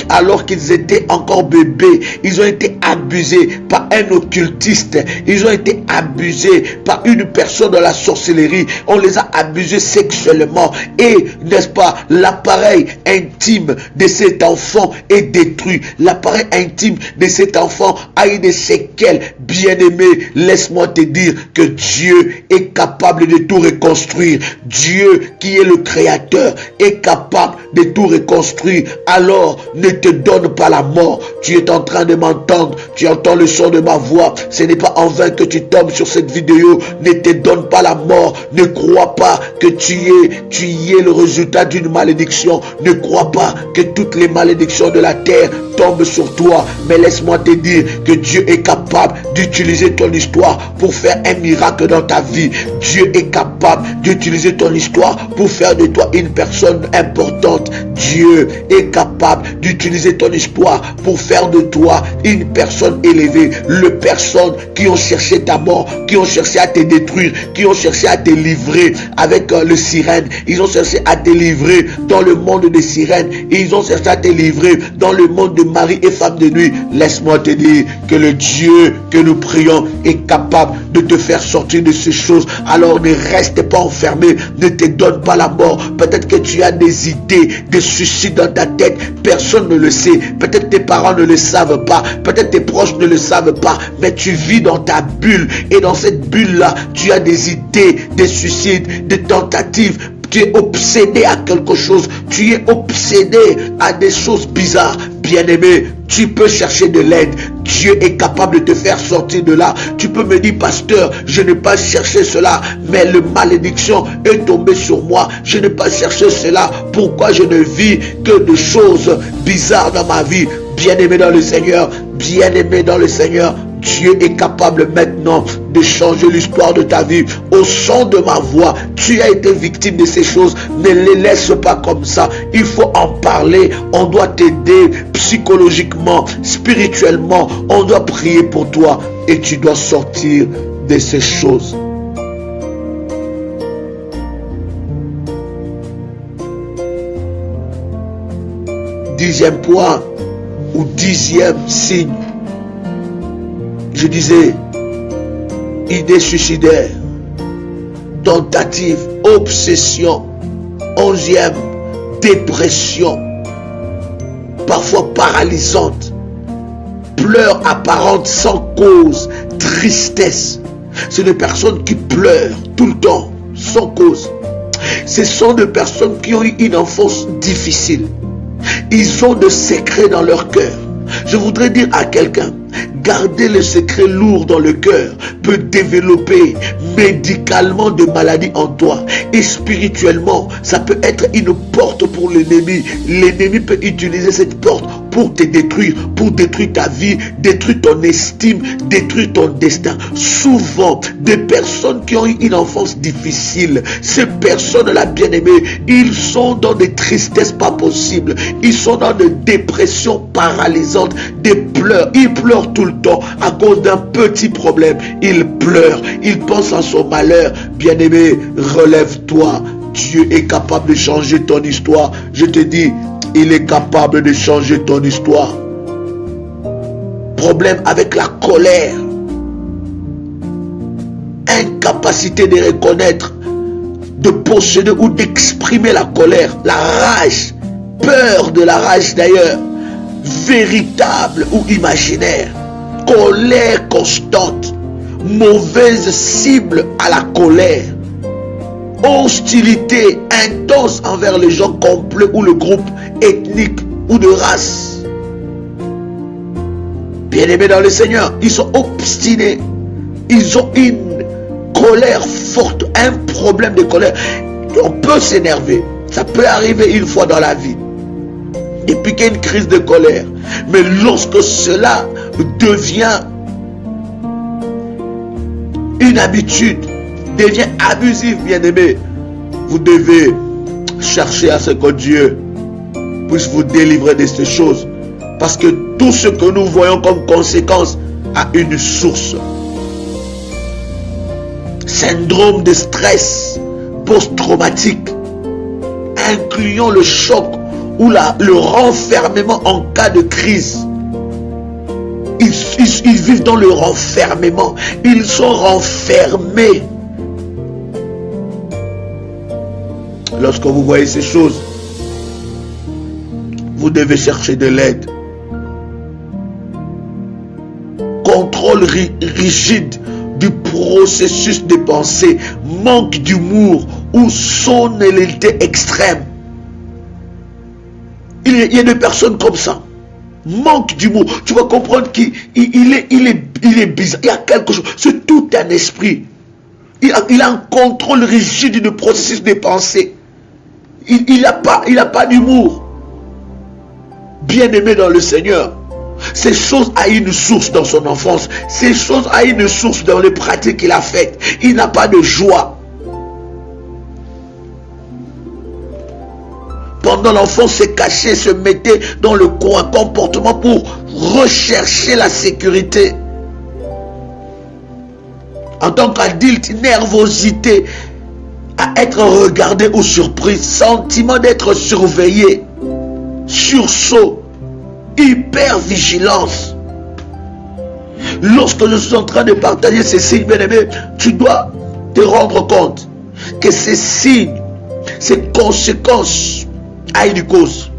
alors qu'ils étaient encore bébés. Ils ont été abusés par un occultiste. Ils ont été abusés par une personne de la sorcellerie. On les a abusés sexuellement. Et, n'est-ce pas, l'appareil intime de cet enfant est détruit. L'appareil intime de cet enfant a eu des séquelles. Bien-aimé, laisse-moi te dire que Dieu est capable de tout reconstruire. Dieu, qui est le créateur, est capable de tout reconstruire. Alors, ne te donne pas la mort. Tu es en train de m'entendre. Tu entends le son de ma voix. Ce n'est pas en vain que tu tombes sur cette vidéo. Ne te donne pas la mort. Ne crois pas que tu es le résultat d'une malédiction. Ne crois pas que toutes les malédictions de la terre tombent sur toi. Mais laisse-moi te dire que Dieu est capable d'utiliser ton histoire pour faire un miracle dans ta vie. Dieu est capable d'utiliser ton histoire pour faire de toi une personne importante. Dieu est capable d'utiliser ton histoire pour faire de toi une personne élevée. Les personnes qui ont cherché ta mort, qui ont cherché à te détruire, qui ont cherché à te livrer avec le sirène. Ils ont cherché à te livrer dans le monde des sirènes. Ils ont cherché à te livrer dans le monde de mari et femme de nuit. Laisse-moi te dire que le Dieu que nous prions est capable de te faire sortir de ces choses. Alors ne reste pas enfermé, ne te donne pas la mort. Peut-être que tu as des idées de suicide dans ta tête, personne ne le sait. Peut-être tes parents ne le savent pas, peut-être tes proches ne le savent pas, mais tu vis dans ta bulle et dans cette bulle-là, tu as des idées de suicide, des tentatives. Tu es obsédé à quelque chose, tu es obsédé à des choses bizarres. Bien-aimé, tu peux chercher de l'aide. Dieu est capable de te faire sortir de là. Tu peux me dire, pasteur, je n'ai pas cherché cela, mais la malédiction est tombée sur moi. Je n'ai pas cherché cela. Pourquoi je ne vis que de choses bizarres dans ma vie? Bien-aimé dans le Seigneur, bien-aimé dans le Seigneur, Dieu est capable maintenant de changer l'histoire de ta vie. Au son de ma voix, tu as été victime de ces choses. Ne les laisse pas comme ça. Il faut en parler. On doit t'aider psychologiquement, spirituellement. On doit prier pour toi et tu dois sortir de ces choses. Dixième point ou 10e signe. Je disais, idées suicidaires, tentative, obsession. 11e, dépression, parfois paralysante, pleurs apparentes sans cause, tristesse. C'est des personnes qui pleurent tout le temps, sans cause. Ce sont des personnes qui ont eu une enfance difficile. Ils ont des secrets dans leur cœur. Je voudrais dire à quelqu'un, garder le secret lourd dans le cœur peut développer médicalement de maladies en toi. Et spirituellement, ça peut être une porte pour l'ennemi. L'ennemi peut utiliser cette porte pour te détruire, pour détruire ta vie, détruire ton estime, détruire ton destin. Souvent, des personnes qui ont eu une enfance difficile, ces personnes-là, bien-aimées, ils sont dans des tristesses pas possibles. Ils sont dans des dépressions paralysantes, des pleurs. Ils pleurent tout le temps à cause d'un petit problème. Ils pleurent, ils pensent à son malheur. Bien-aimé, relève-toi. Dieu est capable de changer ton histoire. Je te dis, il est capable de changer ton histoire. Problème avec la colère. Incapacité de reconnaître, de posséder ou d'exprimer la colère, la rage, peur de la rage d'ailleurs, véritable ou imaginaire, colère constante, mauvaise cible à la colère, hostilité intense envers les gens complets ou le groupe ethnique ou de race. Bien-aimés dans le Seigneur, ils sont obstinés, ils ont une colère forte, un problème de colère. On peut s'énerver, ça peut arriver une fois dans la vie, et puis qu'il y a une crise de colère. Mais lorsque cela devient une habitude, devient abusif, bien-aimé, vous devez chercher à ce que Dieu puisse vous délivrer de ces choses. Parce que tout ce que nous voyons comme conséquence a une source. Syndrome de stress post-traumatique, incluant le choc ou le renfermement en cas de crise. Ils vivent dans le renfermement. Ils sont renfermés. Lorsque vous voyez ces choses, vous devez chercher de l'aide. Contrôle rigide du processus de pensée, manque d'humour ou sonalité extrême. Il y a des personnes comme ça. Manque d'humour. Tu vas comprendre qu'il est bizarre. Il y a quelque chose. C'est tout un esprit. Il a un contrôle rigide du processus de pensée. Il n'a pas d'humour. Bien-aimé dans le Seigneur, ces choses a une source dans son enfance. Ces choses a une source dans les pratiques qu'il a faites. Il n'a pas de joie. Pendant l'enfance, se cachait, se mettait dans le coin, comportement pour rechercher la sécurité. En tant qu'adulte, nervosité à être regardé ou surpris, sentiment d'être surveillé, sursaut, hypervigilance. Lorsque je suis en train de partager ces signes, bien-aimés, tu dois te rendre compte que ces signes, ces conséquences a une cause.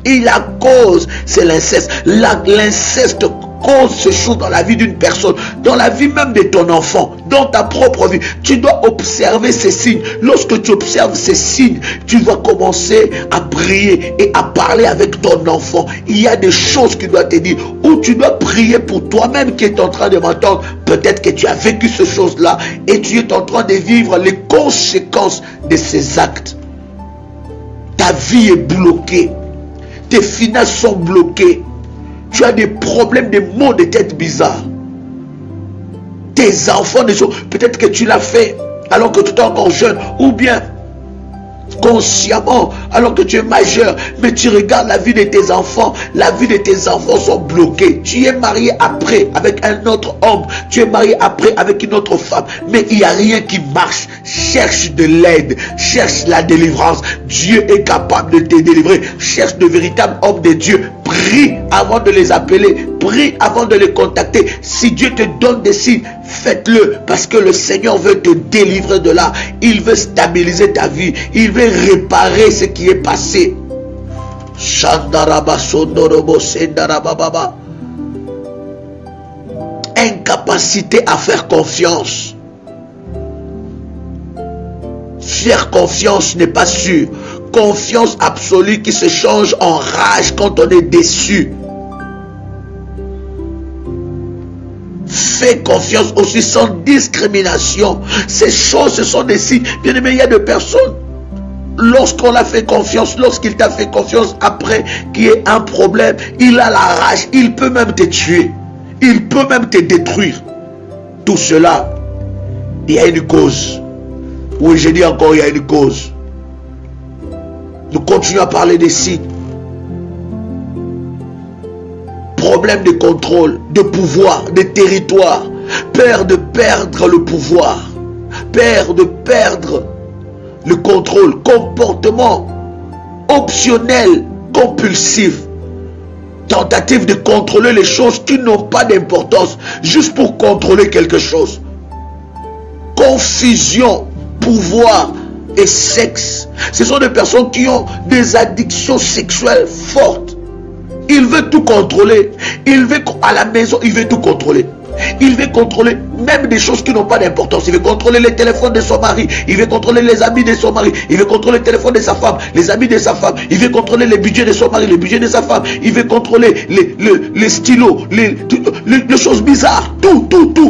Et la cause, c'est l'inceste. L'inceste cause ces choses dans la vie d'une personne, dans la vie même de ton enfant, dans ta propre vie. Tu dois observer ces signes. Lorsque tu observes ces signes, tu vas commencer à prier et à parler avec ton enfant. Il y a des choses qui doivent te dire, ou tu dois prier pour toi-même qui est en train de m'entendre. Peut-être que tu as vécu ces choses-là et tu es en train de vivre les conséquences de ces actes. Ta vie est bloquée. Tes finances sont bloquées. Tu as des problèmes, des maux de tête bizarres. Tes enfants, peut-être que tu l'as fait alors que tu es encore jeune, ou bien consciemment alors que tu es majeur, mais tu regardes la vie de tes enfants, la vie de tes enfants sont bloqués. Tu es marié après avec un autre homme, tu es marié après avec une autre femme, mais il n'y a rien qui marche. Cherche de l'aide, cherche la délivrance. Dieu est capable de te délivrer. Cherche de véritables hommes de Dieu. Prie avant de les appeler, prie avant de les contacter. Si Dieu te donne des signes, faites-le, parce que le Seigneur veut te délivrer de là. Il veut stabiliser ta vie, il veut réparer ce qui est passé. Incapacité à faire confiance. Faire confiance n'est pas sûr. Confiance absolue qui se change en rage quand on est déçu. Fais confiance aussi sans discrimination. Ces choses, ce sont des signes. Bien aimé, il y a des personnes, lorsqu'on a fait confiance, lorsqu'il t'a fait confiance, après qu'il y ait un problème, il a la rage, il peut même te tuer, il peut même te détruire. Tout cela, il y a une cause. Oui, je dis encore, il y a une cause. Nous continuons à parler des signes. Problème de contrôle, de pouvoir, de territoire. Peur de perdre le pouvoir. Peur de perdre le contrôle. Comportement optionnel, compulsif. Tentative de contrôler les choses qui n'ont pas d'importance, juste pour contrôler quelque chose. Confusion, pouvoir et sexe. Ce sont des personnes qui ont des addictions sexuelles fortes. Il veut tout contrôler. Il veut à la maison, il veut tout contrôler. Il veut contrôler même des choses qui n'ont pas d'importance. Il veut contrôler les téléphones de son mari. Il veut contrôler les amis de son mari. Il veut contrôler le téléphone de sa femme, les amis de sa femme. Il veut contrôler les budgets de son mari, les budgets de sa femme. Il veut contrôler les stylos, les choses bizarres. Tout.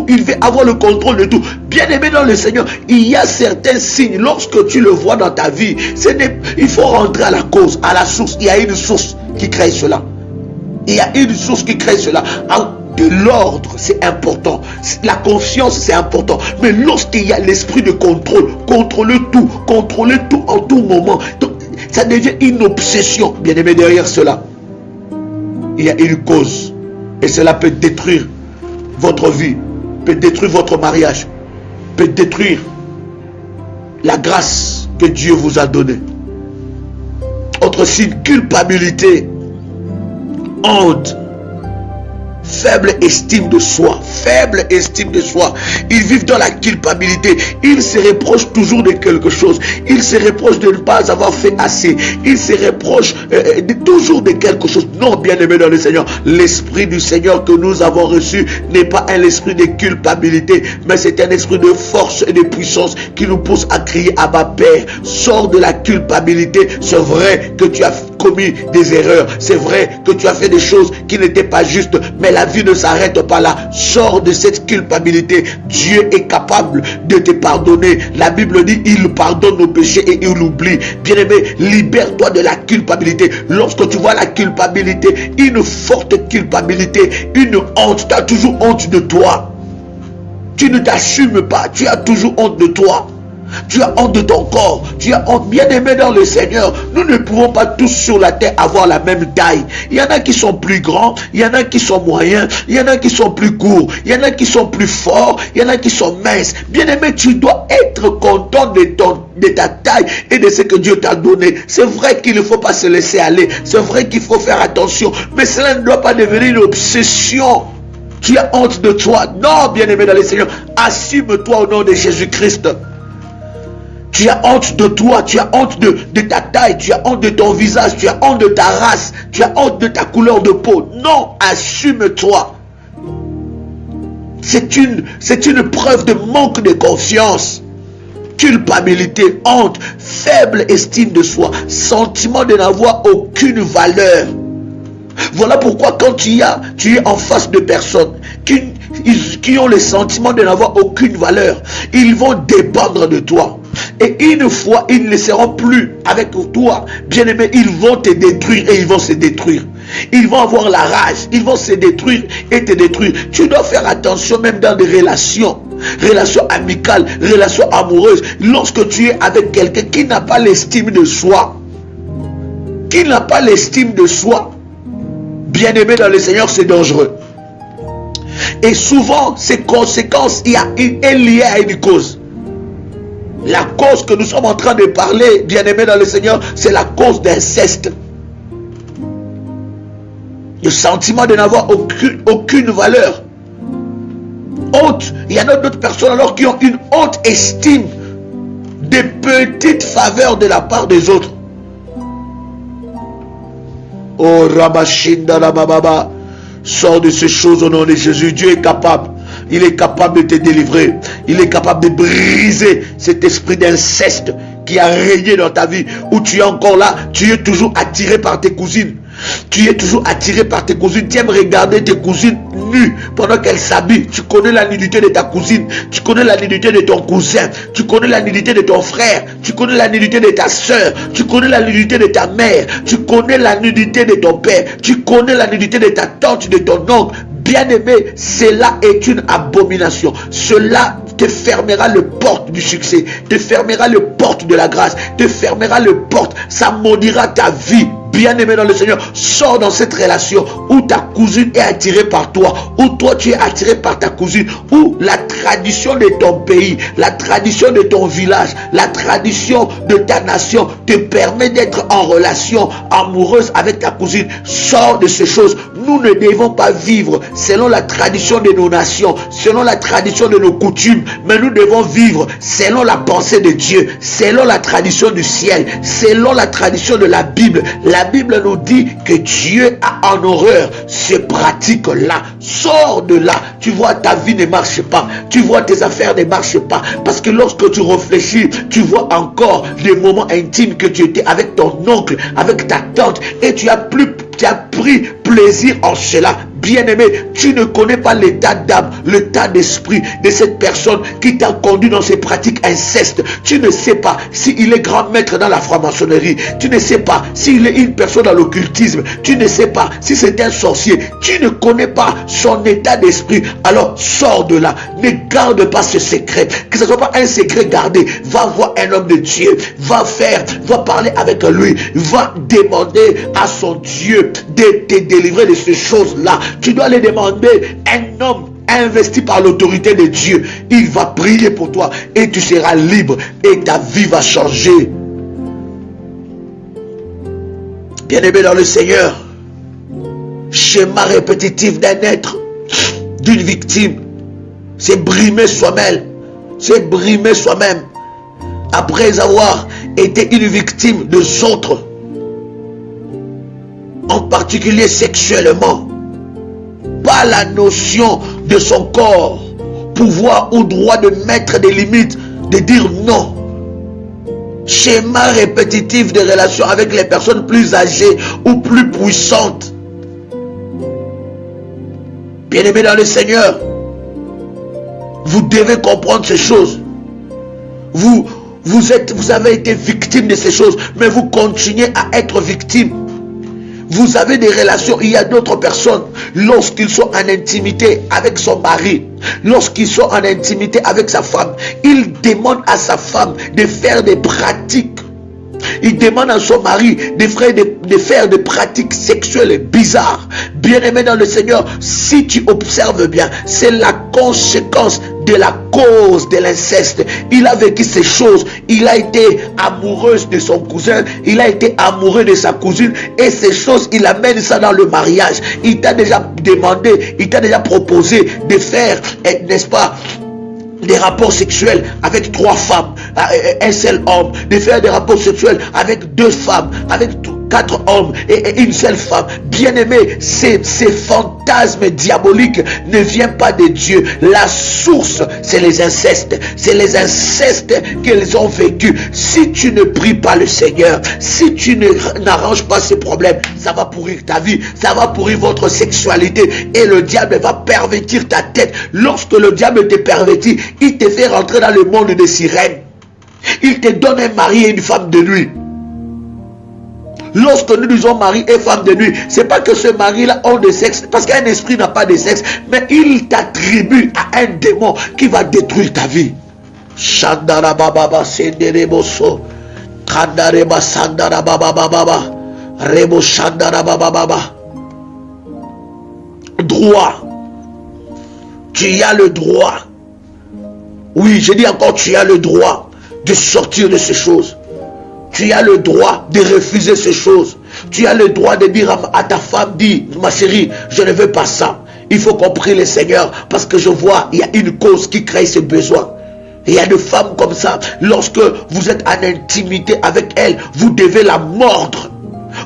Il veut avoir le contrôle de tout. Bien-aimé dans le Seigneur, il y a certains signes. Lorsque tu le vois dans ta vie, il faut rentrer à la cause, à la source. Il y a une source qui crée cela. Il y a une source qui crée cela. De l'ordre, c'est important. La confiance, c'est important. Mais lorsqu'il y a l'esprit de contrôle, contrôler tout en tout moment, donc, ça devient une obsession. Bien aimé, derrière cela, il y a une cause. Et cela peut détruire votre vie, peut détruire votre mariage, peut détruire la grâce que Dieu vous a donnée. Autre signe, culpabilité, honte, faible estime de soi, faible estime de soi. Ils vivent dans la culpabilité. Ils se reprochent toujours de quelque chose. Ils se reprochent de ne pas avoir fait assez. Ils se reprochent toujours de quelque chose. Non, bien-aimé dans le Seigneur, l'esprit du Seigneur que nous avons reçu n'est pas un esprit de culpabilité, mais c'est un esprit de force et de puissance qui nous pousse à crier à Abba Père. Sors de la culpabilité. C'est vrai que tu as commis des erreurs. C'est vrai que tu as fait des choses qui n'étaient pas justes, mais la vie ne s'arrête pas là. Sors de cette culpabilité. Dieu est capable de te pardonner. La Bible dit, il pardonne nos péchés et il oublie. Bien-aimé, libère-toi de la culpabilité. Lorsque tu vois la culpabilité, une forte culpabilité, une honte, tu as toujours honte de toi. Tu ne t'assumes pas, tu as toujours honte de toi. Tu as honte de ton corps. Tu as honte. Bien-aimé dans le Seigneur, nous ne pouvons pas tous sur la terre avoir la même taille. Il y en a qui sont plus grands, il y en a qui sont moyens, il y en a qui sont plus courts, il y en a qui sont plus forts, il y en a qui sont minces. Bien-aimé, tu dois être content de ta taille et de ce que Dieu t'a donné. C'est vrai qu'il ne faut pas se laisser aller. C'est vrai qu'il faut faire attention. Mais cela ne doit pas devenir une obsession. Tu as honte de toi. Non, bien-aimé dans le Seigneur, assume-toi au nom de Jésus-Christ. Tu as honte de toi, tu as honte de ta taille, tu as honte de ton visage, tu as honte de ta race, tu as honte de ta couleur de peau. Non, assume-toi. C'est une preuve de manque de confiance. Culpabilité, honte, faible estime de soi, sentiment de n'avoir aucune valeur. Voilà pourquoi quand tu es en face de personnes qui ont le sentiment de n'avoir aucune valeur, ils vont dépendre de toi. Et une fois, ils ne seront plus avec toi. Bien-aimé, ils vont te détruire et ils vont se détruire. Ils vont avoir la rage, ils vont se détruire et te détruire. Tu dois faire attention même dans des relations amicales, relations amoureuses. Lorsque tu es avec quelqu'un qui n'a pas l'estime de soi, bien-aimé dans le Seigneur, c'est dangereux. Et souvent, ces conséquences, est liée à une cause. La cause que nous sommes en train de parler, bien-aimé dans le Seigneur, c'est la cause d'inceste. Le sentiment de n'avoir aucune valeur. Honte. Il y en a d'autres personnes alors qui ont une haute estime des petites faveurs de la part des autres. Oh, Rabashinda Rabababa, sors de ces choses au nom de Jésus. Dieu est capable. Il est capable de te délivrer. Il est capable de briser cet esprit d'inceste qui a régné dans ta vie, où tu es encore là, tu es toujours attiré par tes cousines. Tu es toujours attiré par tes cousines. Tu aimes regarder tes cousines nues pendant qu'elles s'habillent. Tu connais la nudité de ta cousine. Tu connais la nudité de ton cousin. Tu connais la nudité de ton frère. Tu connais la nudité de ta soeur. Tu connais la nudité de ta mère. Tu connais la nudité de ton père. Tu connais la nudité de ta tante, de ton oncle. Bien-aimé, cela est une abomination. Cela te fermera le porte du succès, te fermera le porte de la grâce, te fermera le porte, ça maudira ta vie. Bien-aimé dans le Seigneur, sors dans cette relation où ta cousine est attirée par toi, où toi tu es attiré par ta cousine, où la tradition de ton pays, la tradition de ton village, la tradition de ta nation te permet d'être en relation amoureuse avec ta cousine. Sors de ces choses. Nous ne devons pas vivre selon la tradition de nos nations, selon la tradition de nos coutumes, mais nous devons vivre selon la pensée de Dieu, selon la tradition du ciel, selon la tradition de la Bible. La Bible nous dit que Dieu a en horreur ces pratiques-là. Sors de là. Tu vois, ta vie ne marche pas. Tu vois, tes affaires ne marchent pas. Parce que lorsque tu réfléchis, tu vois encore des moments intimes que tu étais avec ton oncle, avec ta tante, et tu as pris plaisir en cela. Bien-aimé, tu ne connais pas l'état d'âme, l'état d'esprit de cette personne qui t'a conduit dans ces pratiques incestes. Tu ne sais pas s'il est grand maître dans la franc-maçonnerie. Tu ne sais pas s'il est une personne dans l'occultisme. Tu ne sais pas si c'est un sorcier. Tu ne connais pas son état d'esprit. Alors sors de là. Ne garde pas ce secret. Que ce ne soit pas un secret gardé. Va voir un homme de Dieu. Va parler avec lui. Va demander à son Dieu de te délivrer de ces choses-là. Tu dois les demander. Un homme investi par l'autorité de Dieu, il va prier pour toi et tu seras libre et ta vie va changer. Bien-aimé dans le Seigneur, schéma répétitif d'un être, d'une victime, c'est brimer soi-même. C'est brimer soi-même après avoir été une victime des autres, en particulier sexuellement. Pas la notion de son corps, pouvoir ou droit de mettre des limites, de dire non. Schéma répétitif de relations avec les personnes plus âgées ou plus puissantes. Bien-aimés dans le Seigneur, vous devez comprendre ces choses. Vous avez été victime de ces choses, mais vous continuez à être victime. Vous avez des relations, il y a d'autres personnes, lorsqu'ils sont en intimité avec son mari, lorsqu'ils sont en intimité avec sa femme, ils demandent à sa femme de faire des pratiques. Il demande à son mari de faire des pratiques sexuelles bizarres. Bien-aimé dans le Seigneur, si tu observes bien, c'est la conséquence de la cause de l'inceste. Il a vécu ces choses. Il a été amoureux de son cousin. Il a été amoureux de sa cousine. Et ces choses, il amène ça dans le mariage. Il t'a déjà demandé, il t'a déjà proposé de faire, n'est-ce pas, des rapports sexuels avec 3 femmes, un seul homme, de faire des rapports sexuels avec 2 femmes, avec 4 hommes et une seule femme. Bien-aimé, ces fantasmes diaboliques ne viennent pas de Dieu. La source, c'est les incestes. C'est les incestes qu'ils ont vécu. Si tu ne pries pas le Seigneur, si tu n'arranges pas ces problèmes, ça va pourrir ta vie, ça va pourrir votre sexualité et le diable va pervertir ta tête. Lorsque le diable te pervertit, il te fait rentrer dans le monde des sirènes. Il te donne un mari et une femme de nuit. Lorsque nous disons mari et femme de nuit, c'est pas que ce mari-là a de sexe, parce qu'un esprit n'a pas de sexe, mais il t'attribue à un démon qui va détruire ta vie. Shandara baba sendereboso, kandareba sandara baba baba, rebo shandara baba baba. Droit. Tu as le droit. Oui, je dis encore, tu as le droit de sortir de ces choses. Tu as le droit de refuser ces choses. Tu as le droit de dire à ta femme, dis, ma chérie, je ne veux pas ça. Il faut qu'on prie le Seigneur parce que je vois, il y a une cause qui crée ce besoin. Il y a des femmes comme ça, lorsque vous êtes en intimité avec elle, vous devez la mordre.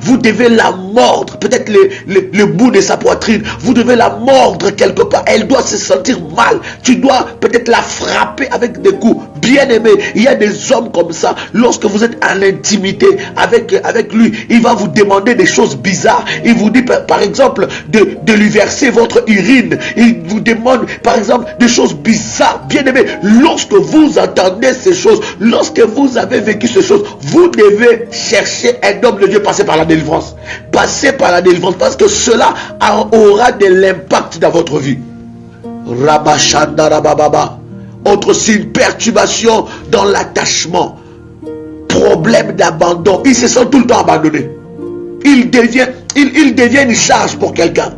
vous devez la mordre, peut-être le bout de sa poitrine, vous devez la mordre quelque part, elle doit se sentir mal, tu dois peut-être la frapper avec des coups. Bien aimé, il y a des hommes comme ça, lorsque vous êtes en intimité avec lui, il va vous demander des choses bizarres, il vous dit par exemple de lui verser votre urine, il vous demande par exemple des choses bizarres. Bien aimé, lorsque vous entendez ces choses, lorsque vous avez vécu ces choses, vous devez chercher un homme de Dieu, passer par la délivrance. Passer par la délivrance, parce que cela aura de l'impact dans votre vie. Rabashanda Rabababa. Autre signe, perturbation dans l'attachement. Problème d'abandon. Il se sent tout le temps abandonné. Il devient une charge pour quelqu'un.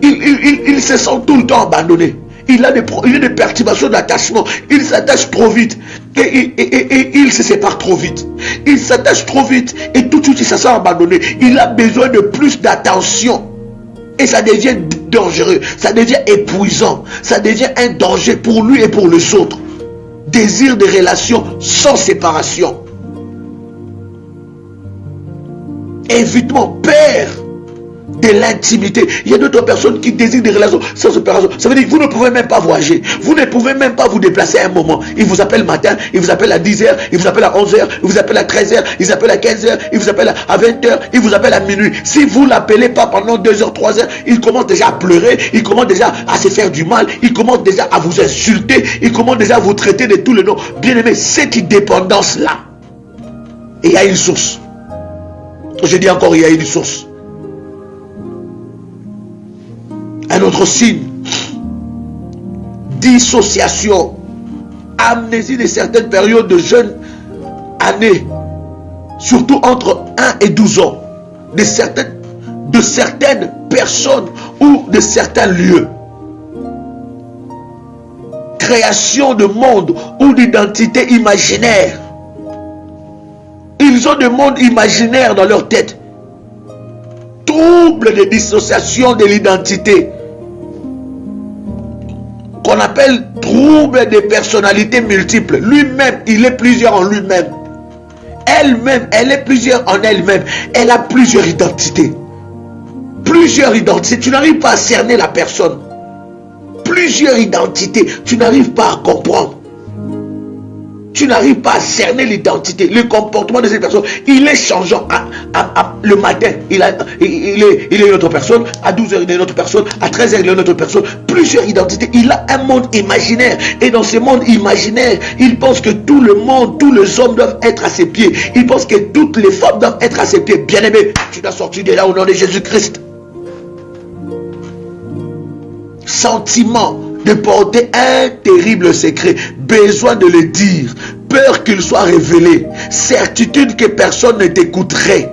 Il se sent tout le temps abandonné. Il a des perturbations d'attachement. Il s'attache trop vite. Et il se sépare trop vite. Il s'attache trop vite. Et tout de suite, il se sent abandonné. Il a besoin de plus d'attention. Et ça devient dangereux. Ça devient épuisant. Ça devient un danger pour lui et pour les autres. Désir de relations sans séparation. Évitement, père de l'intimité. Il y a d'autres personnes qui désirent des relations sans séparation. Ça veut dire que vous ne pouvez même pas voyager. Vous ne pouvez même pas vous déplacer à un moment. Il vous appelle matin, il vous appelle à 10h, il vous appelle à 11h, il vous appelle à 13h, il vous appelle à 15h, il vous appelle à 20h, il vous appelle à minuit. Si vous ne l'appelez pas pendant 2h, 3h, il commence déjà à pleurer, il commence déjà à se faire du mal, il commence déjà à vous insulter, il commence déjà à vous traiter de tous les noms. Bien aimé, cette dépendance-là, il y a une source. Je dis encore, il y a une source. Un autre signe, dissociation, amnésie de certaines périodes de jeunes années, surtout entre 1 et 12 ans, de certaines personnes ou de certains lieux. Création de monde ou d'identité imaginaire. Ils ont des mondes imaginaires dans leur tête. Trouble de dissociation de l'identité, qu'on appelle trouble de personnalité multiple. Lui-même, il est plusieurs en lui-même. Elle-même, elle est plusieurs en elle-même. Elle a plusieurs identités. Plusieurs identités. Tu n'arrives pas à cerner la personne. Plusieurs identités. Tu n'arrives pas à comprendre. Tu n'arrives pas à cerner l'identité, le comportement de cette personne. Il est changeant. Le matin, il est une autre personne. À 12h, il est une autre personne. À 13h, il est une autre personne. Plusieurs identités. Il a un monde imaginaire. Et dans ce monde imaginaire, il pense que tout le monde, tous les hommes doivent être à ses pieds. Il pense que toutes les femmes doivent être à ses pieds. Bien-aimé, tu dois sortir de là au nom de Jésus-Christ. Sentiment de porter un terrible secret, besoin de le dire, peur qu'il soit révélé, certitude que personne ne t'écouterait,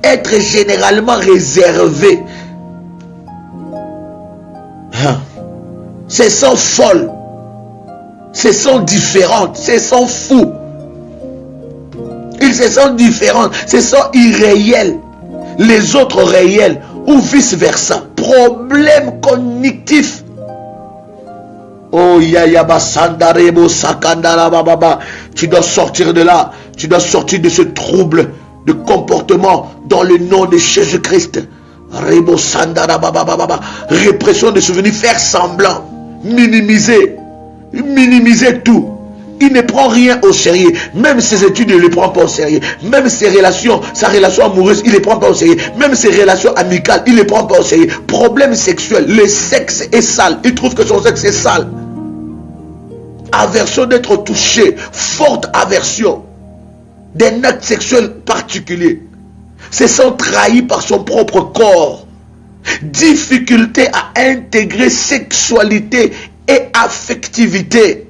être généralement réservé. Ce sont folles, ce sont différentes, ce sont fous, ils se sont différents, ce sont irréels, les autres réels, ou vice versa. Problème cognitif. Oh yaya sandarebo sakandara bababa. Tu dois sortir de là. Tu dois sortir de ce trouble de comportement dans le nom de Jésus-Christ. Rebo sandara bababa. Répression des souvenirs, faire semblant, minimiser tout. Il ne prend rien au sérieux. Même ses études, il ne les prend pas au sérieux. Même ses relations, sa relation amoureuse, il ne les prend pas au sérieux. Même ses relations amicales, il ne les prend pas au sérieux. Problème sexuel, le sexe est sale. Il trouve que son sexe est sale. Aversion d'être touché. Forte aversion d'un acte sexuel particulier. Se sent trahi par son propre corps. Difficulté à intégrer sexualité et affectivité.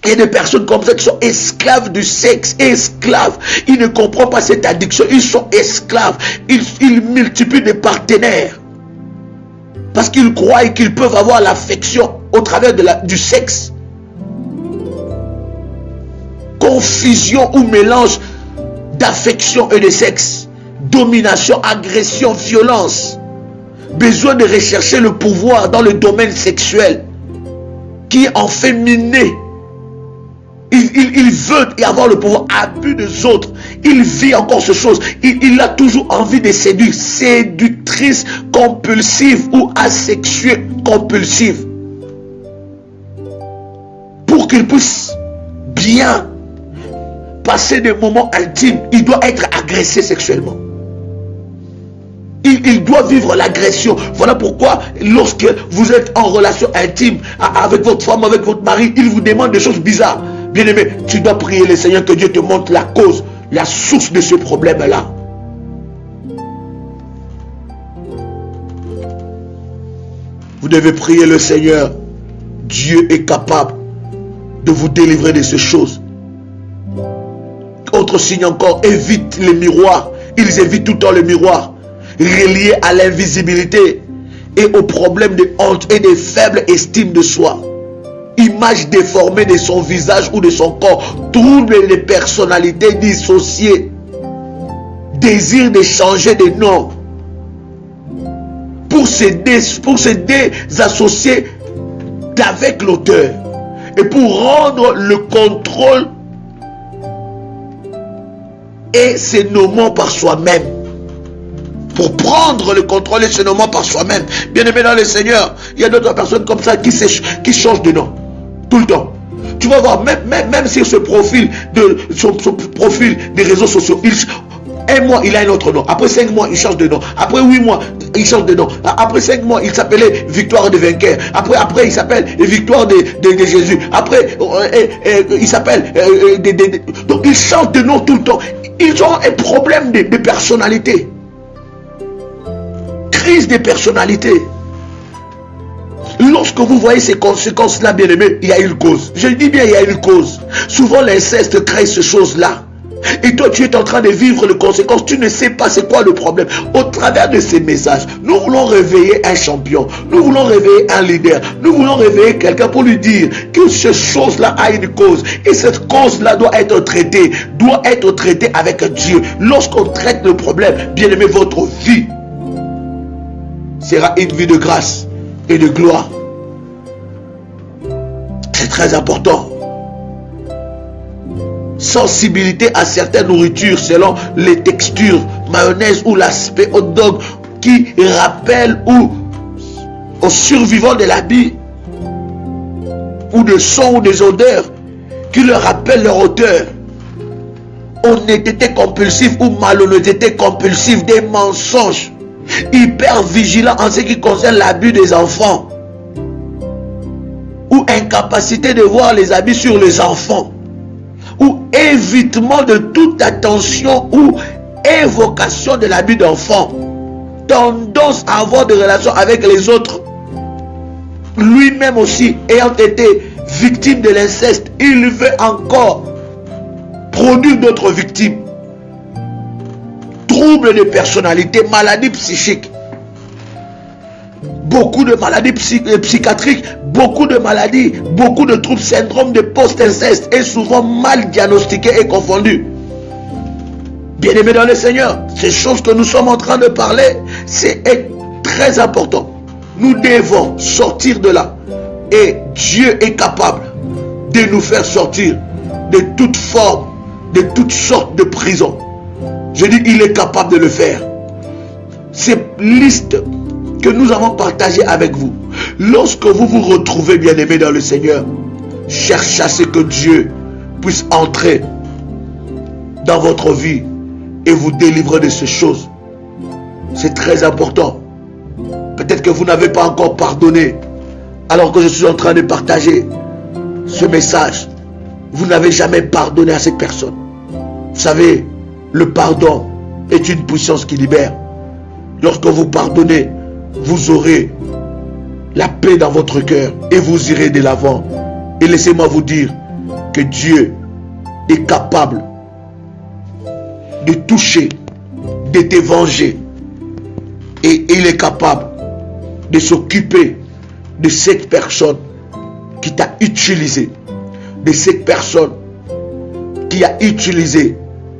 Il y a des personnes comme ça qui sont esclaves du sexe, esclaves. Ils ne comprennent pas cette addiction. Ils sont esclaves. Ils multiplient des partenaires. Parce qu'ils croient qu'ils peuvent avoir l'affection au travers du sexe. Confusion ou mélange d'affection et de sexe. Domination, agression, violence. Besoin de rechercher le pouvoir dans le domaine sexuel. Qui est en fait miné Il veut y avoir le pouvoir, abus des autres. Il vit encore ces choses. Il a toujours envie de séduire. Séductrice compulsive ou asexuée compulsive. Pour qu'il puisse bien passer des moments intimes, il doit être agressé sexuellement. Il doit vivre l'agression. Voilà pourquoi lorsque vous êtes en relation intime avec votre femme, avec votre mari, il vous demande des choses bizarres. Bien-aimé, tu dois prier le Seigneur que Dieu te montre la cause, la source de ce problème-là. Vous devez prier le Seigneur. Dieu est capable de vous délivrer de ces choses. Autre signe encore, évite les miroirs. Ils évitent tout le temps les miroirs, reliés à l'invisibilité et aux problèmes de honte et de faible estime de soi. Image déformée de son visage ou de son corps, trouble de personnalité dissociée, désir de changer de nom pour se désassocier d'avec l'auteur et pour rendre le contrôle et se nommant par soi-même. Pour prendre le contrôle et se nommant par soi-même. Bien aimé dans le Seigneur, il y a d'autres personnes comme ça qui changent de nom tout le temps. Tu vas voir, même sur ce profil son profil des réseaux sociaux, un mois il a un autre nom, après 5 mois il change de nom, après 8 mois il change de nom, après 5 mois il s'appelait Victoire de Vainqueur, après il s'appelle Victoire de Jésus, après il s'appelle donc ils changent de nom tout le temps. Ils ont un problème de personnalité, crise de personnalité. Lorsque vous voyez ces conséquences-là, bien aimé, il y a une cause. Je dis bien, il y a une cause. Souvent, l'inceste crée ces choses-là. Et toi, tu es en train de vivre les conséquences. Tu ne sais pas c'est quoi le problème. Au travers de ces messages, nous voulons réveiller un champion. Nous voulons réveiller un leader. Nous voulons réveiller quelqu'un pour lui dire que cette chose-là a une cause. Et cette cause-là doit être traitée avec Dieu. Lorsqu'on traite le problème, bien aimé, votre vie sera une vie de grâce et de gloire. C'est très important. Sensibilité à certaines nourritures selon les textures, mayonnaise ou l'aspect hot dog qui rappellent aux survivants de la vie, ou de sons ou des odeurs qui leur rappellent leur auteur. Honnêteté compulsive ou malhonnêteté compulsive, des mensonges. Hyper vigilant en ce qui concerne l'abus des enfants ou incapacité de voir les abus sur les enfants ou évitement de toute attention ou évocation de l'abus d'enfants, tendance à avoir des relations avec les autres, lui-même aussi ayant été victime de l'inceste, il veut encore produire d'autres victimes. Troubles de personnalité, maladies psychiques, beaucoup de maladies psychiatriques, beaucoup de maladies, beaucoup de troubles, syndrome de post-inceste est souvent mal diagnostiqué et confondu. Bien-aimés dans le Seigneur, ces choses que nous sommes en train de parler, c'est très important. Nous devons sortir de là. Et Dieu est capable de nous faire sortir de toute forme, de toutes sortes de prisons. Je dis, il est capable de le faire. Ces listes que nous avons partagées avec vous, lorsque vous vous retrouvez bien-aimés dans le Seigneur, cherchez à ce que Dieu puisse entrer dans votre vie et vous délivrer de ces choses. C'est très important. Peut-être que vous n'avez pas encore pardonné alors que je suis en train de partager ce message. Vous n'avez jamais pardonné à cette personne. Vous savez, le pardon est une puissance qui libère. Lorsque vous pardonnez, vous aurez la paix dans votre cœur et vous irez de l'avant. Et laissez-moi vous dire que Dieu est capable de toucher, de te venger. Et il est capable de s'occuper de cette personne qui t'a utilisé, de cette personne qui a utilisé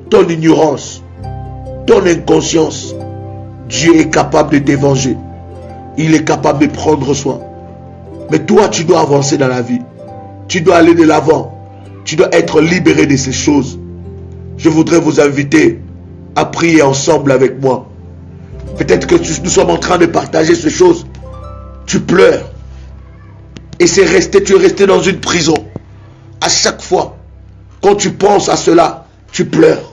ton ignorance, ton inconscience. Dieu est capable de te venger. Il est capable de prendre soin. Mais toi, tu dois avancer dans la vie. Tu dois aller de l'avant. tu dois être libéré de ces choses. Je voudrais vous inviter à prier ensemble avec moi. Peut-être que nous sommes en train de partager ces choses. Tu pleures. Et tu es resté dans une prison. À chaque fois, quand tu penses à cela, tu pleures.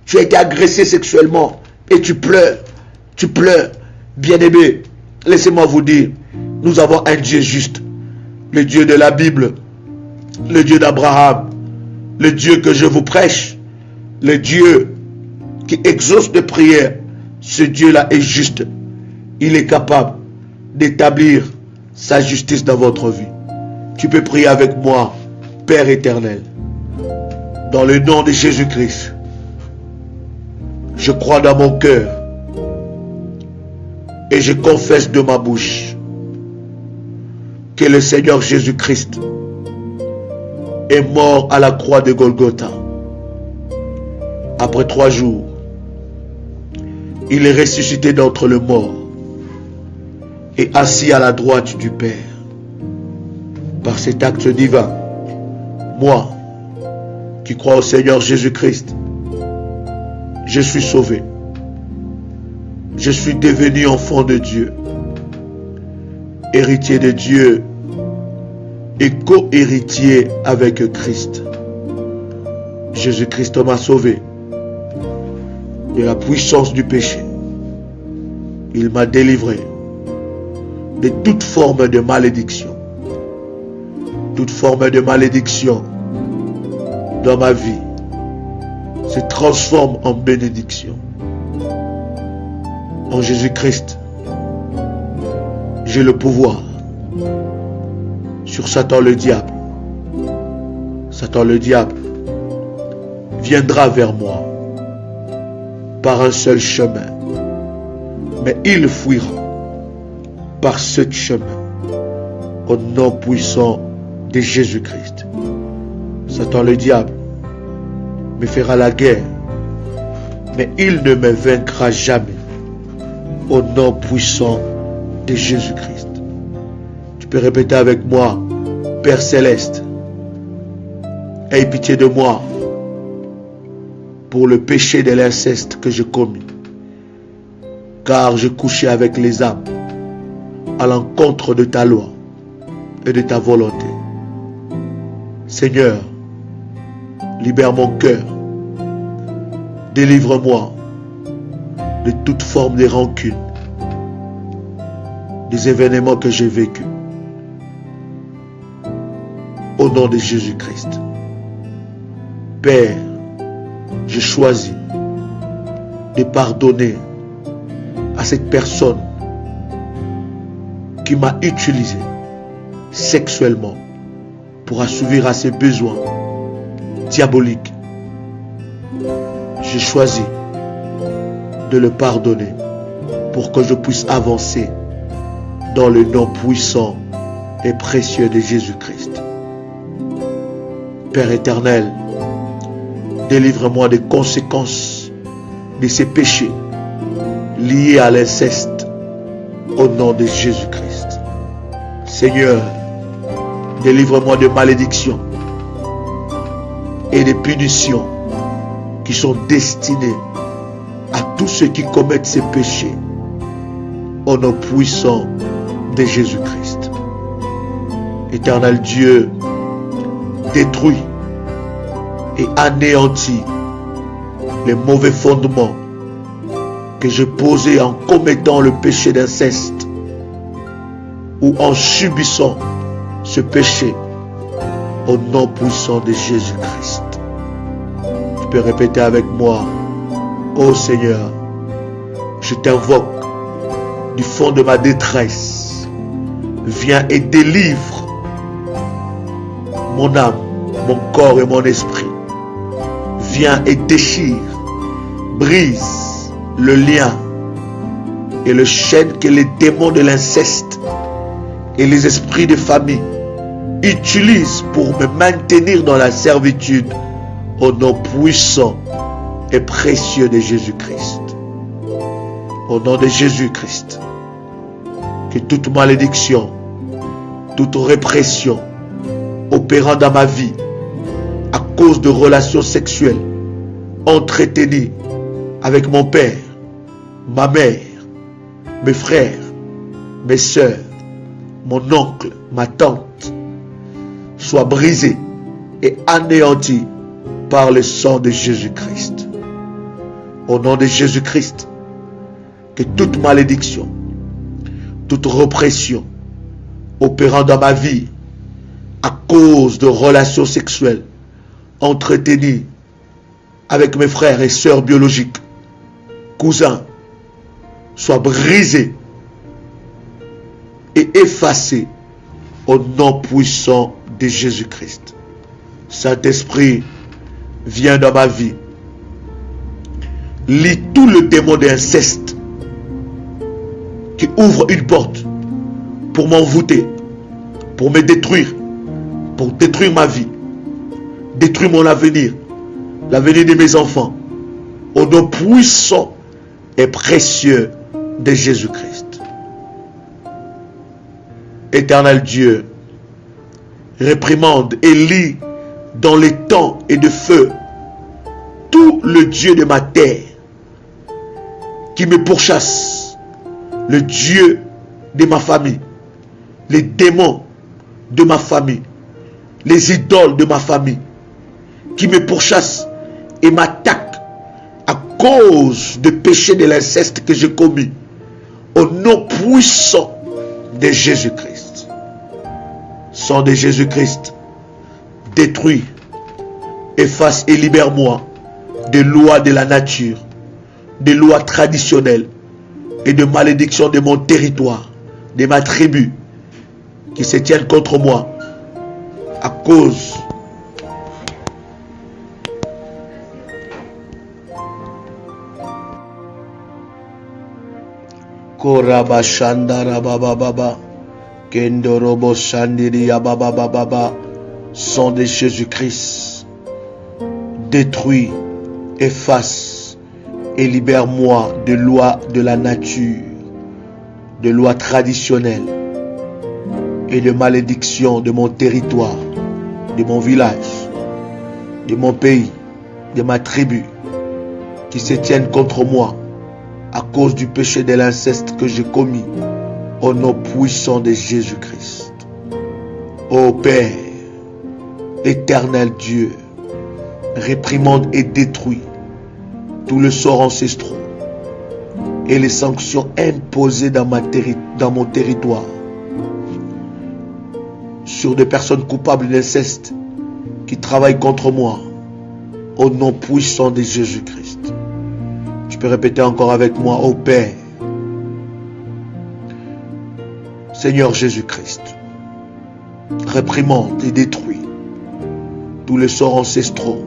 Tu as été agressé sexuellement et tu pleures. Tu pleures. Bien-aimé, laissez-moi vous dire, nous avons un Dieu juste. Le Dieu de la Bible. Le Dieu d'Abraham. Le Dieu que je vous prêche. Le Dieu qui exauce des prières. Ce Dieu-là est juste. Il est capable d'établir sa justice dans votre vie. Tu peux prier avec moi, Père éternel. Dans le nom de Jésus-Christ, je crois dans mon cœur et je confesse de ma bouche que le Seigneur Jésus-Christ est mort à la croix de Golgotha. Après 3 jours, il est ressuscité d'entre les morts et assis à la droite du Père. Par cet acte divin, moi, qui crois au Seigneur Jésus-Christ, je suis sauvé. Je suis devenu enfant de Dieu, héritier de Dieu et co-héritier avec Christ. Jésus-Christ m'a sauvé de la puissance du péché. Il m'a délivré de toute forme de malédiction. Toute forme de malédiction dans ma vie se transforme en bénédiction. En Jésus-Christ, j'ai le pouvoir sur Satan le diable. Satan le diable viendra vers moi par un seul chemin, mais il fuira par ce chemin au nom puissant de Jésus-Christ. Satan le diable me fera la guerre, mais il ne me vaincra jamais au nom puissant de Jésus-Christ. Tu peux répéter avec moi, Père Céleste, aie pitié de moi pour le péché de l'inceste que j'ai commis, car je couchais avec les âmes à l'encontre de ta loi et de ta volonté. Seigneur, libère mon cœur, délivre-moi de toute forme de rancune, des événements que j'ai vécus. Au nom de Jésus-Christ. Père, je choisis de pardonner à cette personne qui m'a utilisé sexuellement pour assouvir à ses besoins diaboliques. J'ai choisi de le pardonner pour que je puisse avancer dans le nom puissant et précieux de Jésus-Christ. Père éternel, délivre-moi des conséquences de ces péchés liés à l'inceste au nom de Jésus-Christ. Seigneur, délivre-moi de malédictions et de punitions qui sont destinées à tous ceux qui commettent ces péchés au nom puissant de Jésus-Christ. Éternel Dieu, détruis et anéantis les mauvais fondements que j'ai posés en commettant le péché d'inceste ou en subissant ce péché au nom puissant de Jésus-Christ. Tu peux répéter avec moi, ô Seigneur, je t'invoque du fond de ma détresse. Viens et délivre mon âme, mon corps et mon esprit. Viens et déchire, brise le lien et le chaîne que les démons de l'inceste et les esprits de famille utilisent pour me maintenir dans la servitude au nom puissant et précieux de Jésus-Christ. Au nom de Jésus-Christ, que toute malédiction, toute répression opérant dans ma vie à cause de relations sexuelles entretenues avec mon père, ma mère, mes frères, mes soeurs, mon oncle, ma tante, soit brisé et anéanti par le sang de Jésus-Christ. Au nom de Jésus-Christ, que toute malédiction, toute répression opérant dans ma vie à cause de relations sexuelles entretenues avec mes frères et sœurs biologiques, cousins, soit brisée et effacée au nom puissant de Jésus-Christ. Saint-Esprit, viens dans ma vie. Lis tout le démon d'inceste qui ouvre une porte pour m'envoûter, pour me détruire, pour détruire ma vie, détruire mon avenir, l'avenir de mes enfants, au nom puissant et précieux de Jésus-Christ. Éternel Dieu, réprimande et lis dans les temps et de feu tout le Dieu de ma terre qui me pourchasse, le Dieu de ma famille, les démons de ma famille, les idoles de ma famille qui me pourchassent et m'attaquent à cause de péché de l'inceste que j'ai commis, au nom puissant de Jésus-Christ. Sang de Jésus-Christ, détruis, efface et libère-moi des lois de la nature, des lois traditionnelles et de malédictions de mon territoire, de ma tribu, qui se tiennent contre moi à cause Koraba Shandara Baba Baba Kendorobo Shandiri Baba Baba. Sang de Jésus-Christ, détruis, efface et libère-moi de lois de la nature, de lois traditionnelles et de malédictions de mon territoire, de mon village, de mon pays, de ma tribu, qui se tiennent contre moi à cause du péché de l'inceste que j'ai commis, au nom puissant de Jésus-Christ. Ô Père, Éternel Dieu, réprimande et détruis tout le sort ancestraux et les sanctions imposées dans mon territoire sur des personnes coupables d'inceste qui travaillent contre moi, au nom puissant de Jésus-Christ. Tu peux répéter encore avec moi, ô Père, Seigneur Jésus-Christ, réprimande et détruis tous les sorts ancestraux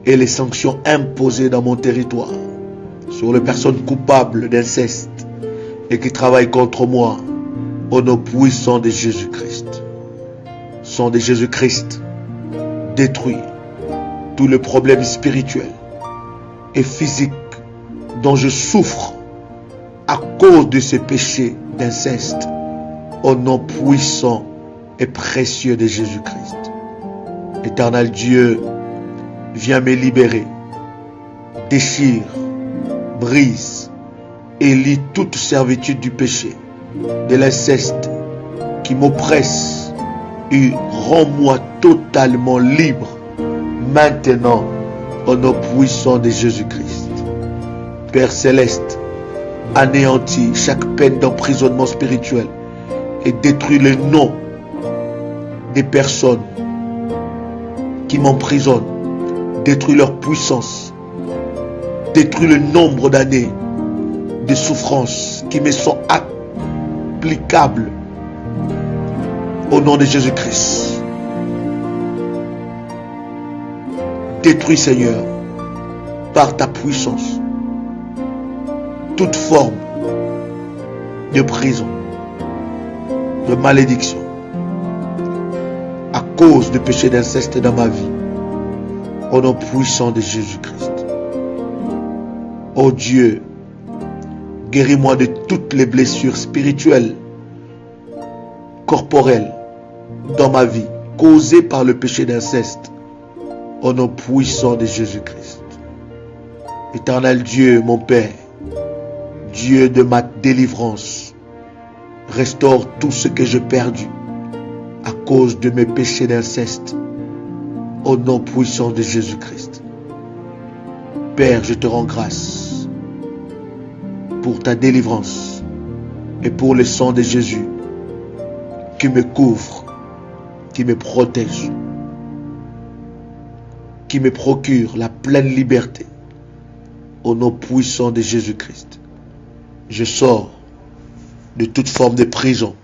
et les sanctions imposées dans mon territoire sur les personnes coupables d'inceste et qui travaillent contre moi, au nom puissant de Jésus-Christ. Sang de Jésus-Christ, détruis tous les problèmes spirituels et physiques dont je souffre à cause de ce péché d'inceste, au nom puissant et précieux de Jésus-Christ. Éternel Dieu, viens me libérer, déchire, brise et lie toute servitude du péché, de l'inceste qui m'oppresse, et rends-moi totalement libre maintenant au nom puissant de Jésus-Christ. Père Céleste, anéantis chaque peine d'emprisonnement spirituel et détruis le nom des personnes qui m'emprisonnent, détruis leur puissance, détruis le nombre d'années de souffrances qui me sont applicables au nom de Jésus-Christ. Détruis, Seigneur, par ta puissance, toute forme de prison, de malédiction, à cause du péché d'inceste dans ma vie, au nom puissant de Jésus-Christ. Oh Dieu, guéris-moi de toutes les blessures spirituelles, corporelles, dans ma vie, causées par le péché d'inceste, au nom puissant de Jésus-Christ. Éternel Dieu, mon Père, Dieu de ma délivrance, restaure tout ce que j'ai perdu à cause de mes péchés d'inceste, au nom puissant de Jésus-Christ. Père, je te rends grâce pour ta délivrance et pour le sang de Jésus qui me couvre, qui me protège, qui me procure la pleine liberté. Au nom puissant de Jésus-Christ, je sors de toute forme de prison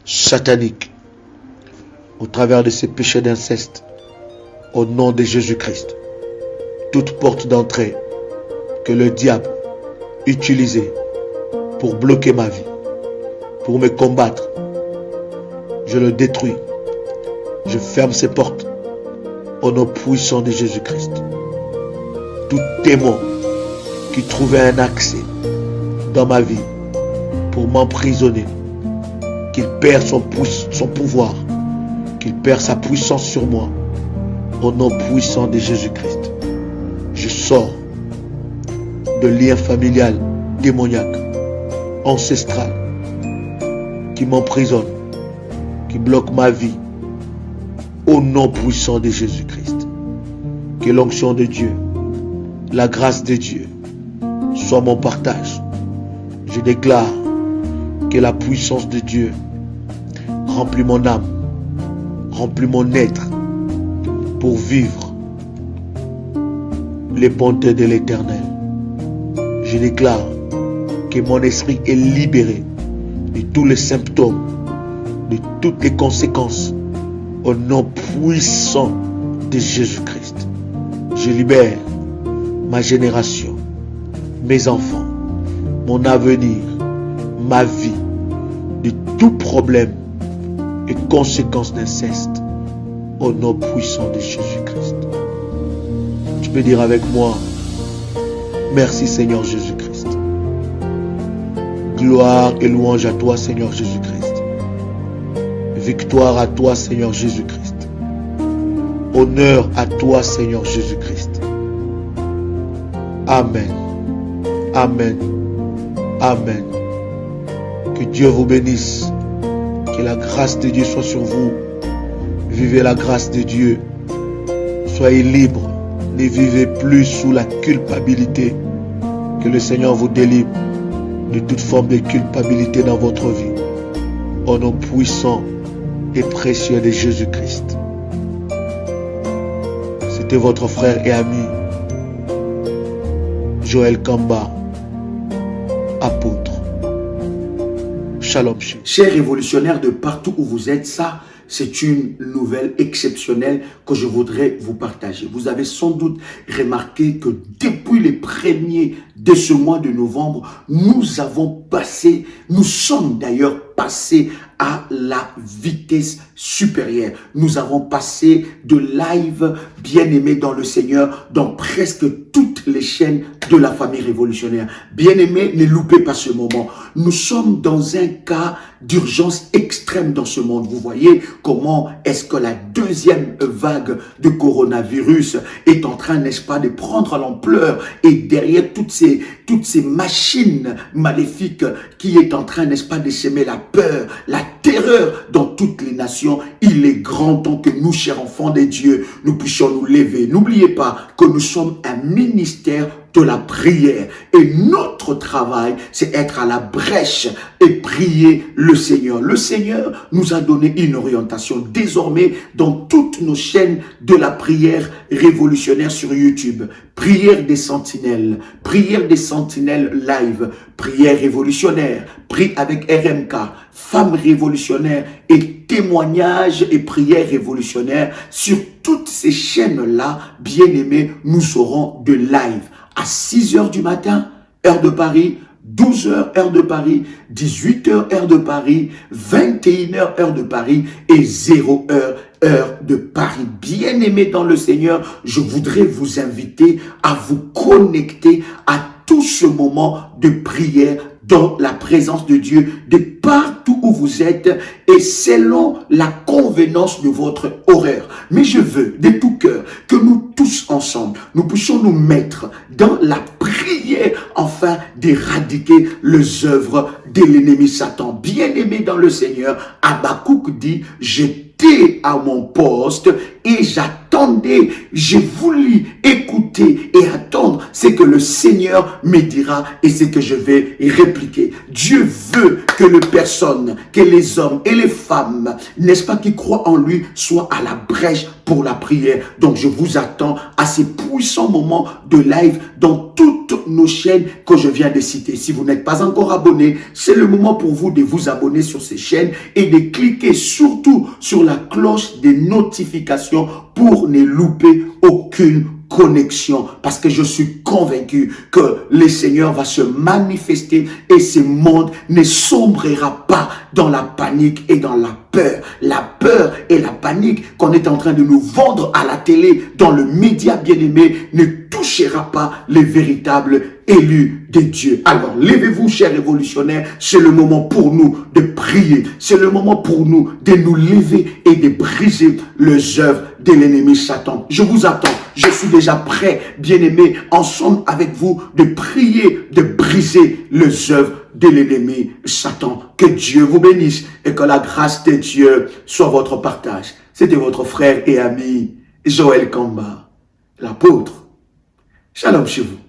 satanique au travers de ces péchés d'inceste. Au nom de Jésus-Christ, toute porte d'entrée que le diable utilisait pour bloquer ma vie, pour me combattre, je le détruis. Je ferme ces portes au nom puissant de Jésus-Christ. Tout démon qui trouvait un accès dans ma vie pour m'emprisonner, qu'il perd son pouvoir, qu'il perd sa puissance sur moi, au nom puissant de Jésus-Christ. Je sors de lien familial démoniaque, ancestral, qui m'emprisonne, qui bloque ma vie, au nom puissant de Jésus-Christ. Que l'onction de Dieu, la grâce de Dieu, soit mon partage. Je déclare que la puissance de Dieu remplit mon âme, remplit mon être, pour vivre les bontés de l'Éternel. Je déclare que mon esprit est libéré de tous les symptômes, de toutes les conséquences, au nom puissant de Jésus-Christ. Je libère ma génération, mes enfants, mon avenir, ma vie, de tout problème et conséquences d'inceste, au nom puissant de Jésus-Christ. Tu peux dire avec moi, merci Seigneur Jésus-Christ. Gloire et louange à toi Seigneur Jésus-Christ. Victoire à toi Seigneur Jésus-Christ. Honneur à toi Seigneur Jésus-Christ. Amen. Amen. Amen. Que Dieu vous bénisse. Que la grâce de Dieu soit sur vous. Vivez la grâce de Dieu. Soyez libres. Ne vivez plus sous la culpabilité. Que le Seigneur vous délivre de toute forme de culpabilité dans votre vie. Au nom puissant et précieux de Jésus-Christ. C'était votre frère et ami Joël Kamba, apôtre. Shalom. Chers révolutionnaires de partout où vous êtes, ça, c'est une nouvelle exceptionnelle que je voudrais vous partager. Vous avez sans doute remarqué que depuis les premiers de ce mois de novembre, nous sommes d'ailleurs passés à la vitesse supérieure. Nous avons passé de live bien-aimé dans le Seigneur dans presque toutes les chaînes de la famille révolutionnaire. Bien-aimé, ne loupez pas ce moment. Nous sommes dans un cas d'urgence extrême dans ce monde. Vous voyez comment est-ce que la deuxième vague de coronavirus est en train, n'est-ce pas, de prendre l'ampleur, et derrière toutes ces machines maléfiques qui est en train, n'est-ce pas, de semer la peur, la terreur dans toutes les nations. Il est grand temps que nous, chers enfants de Dieu, nous puissions nous lever. N'oubliez pas que nous sommes un ministère de la prière. Et notre travail, c'est être à la brèche et prier le Seigneur. Le Seigneur nous a donné une orientation. Désormais, dans toutes nos chaînes de la prière révolutionnaire sur YouTube, prière des sentinelles live, prière révolutionnaire, prie avec RMK, femme révolutionnaire et témoignages et prières révolutionnaires. Sur toutes ces chaînes-là, bien-aimés, nous serons de live à 6 h du matin, heure de Paris, 12 h, heure de Paris, 18 h, heure de Paris, 21 h, heure de Paris et 0 h, heure de Paris. Bien-aimés dans le Seigneur, je voudrais vous inviter à vous connecter à tout ce moment de prière dans la présence de Dieu, de partout où vous êtes et selon la convenance de votre horaire. Mais je veux de tout cœur que nous tous ensemble, nous puissions nous mettre dans la prière afin d'éradiquer les œuvres de l'ennemi Satan. Bien-aimé dans le Seigneur, Habakkuk dit, j'étais à mon poste et j'attendais, j'ai voulu écouter et attendre ce que le Seigneur me dira et ce que je vais répliquer. Dieu veut que les personnes, que les hommes et les femmes, n'est-ce pas, qui croient en lui, soient à la brèche pour la prière. Donc je vous attends à ces puissants moments de live dans toutes nos chaînes que je viens de citer. Si vous n'êtes pas encore abonné, c'est le moment pour vous de vous abonner sur ces chaînes et de cliquer surtout sur la cloche des notifications pour ne louper aucune connexion, parce que je suis convaincu que le Seigneur va se manifester et ce monde ne sombrera pas dans la panique et dans la peur. La peur et la panique qu'on est en train de nous vendre à la télé, dans le média bien-aimé, ne touchera pas les véritables élus de Dieu. Alors, levez-vous, chers révolutionnaires, c'est le moment pour nous de prier. C'est le moment pour nous de nous lever et de briser les œuvres de l'ennemi Satan. Je vous attends. Je suis déjà prêt, bien-aimé, ensemble avec vous, de prier, de briser les œuvres de l'ennemi Satan. Que Dieu vous bénisse et que la grâce de Dieu soit votre partage. C'était votre frère et ami Joël Kamba, l'apôtre. Shalom chez vous.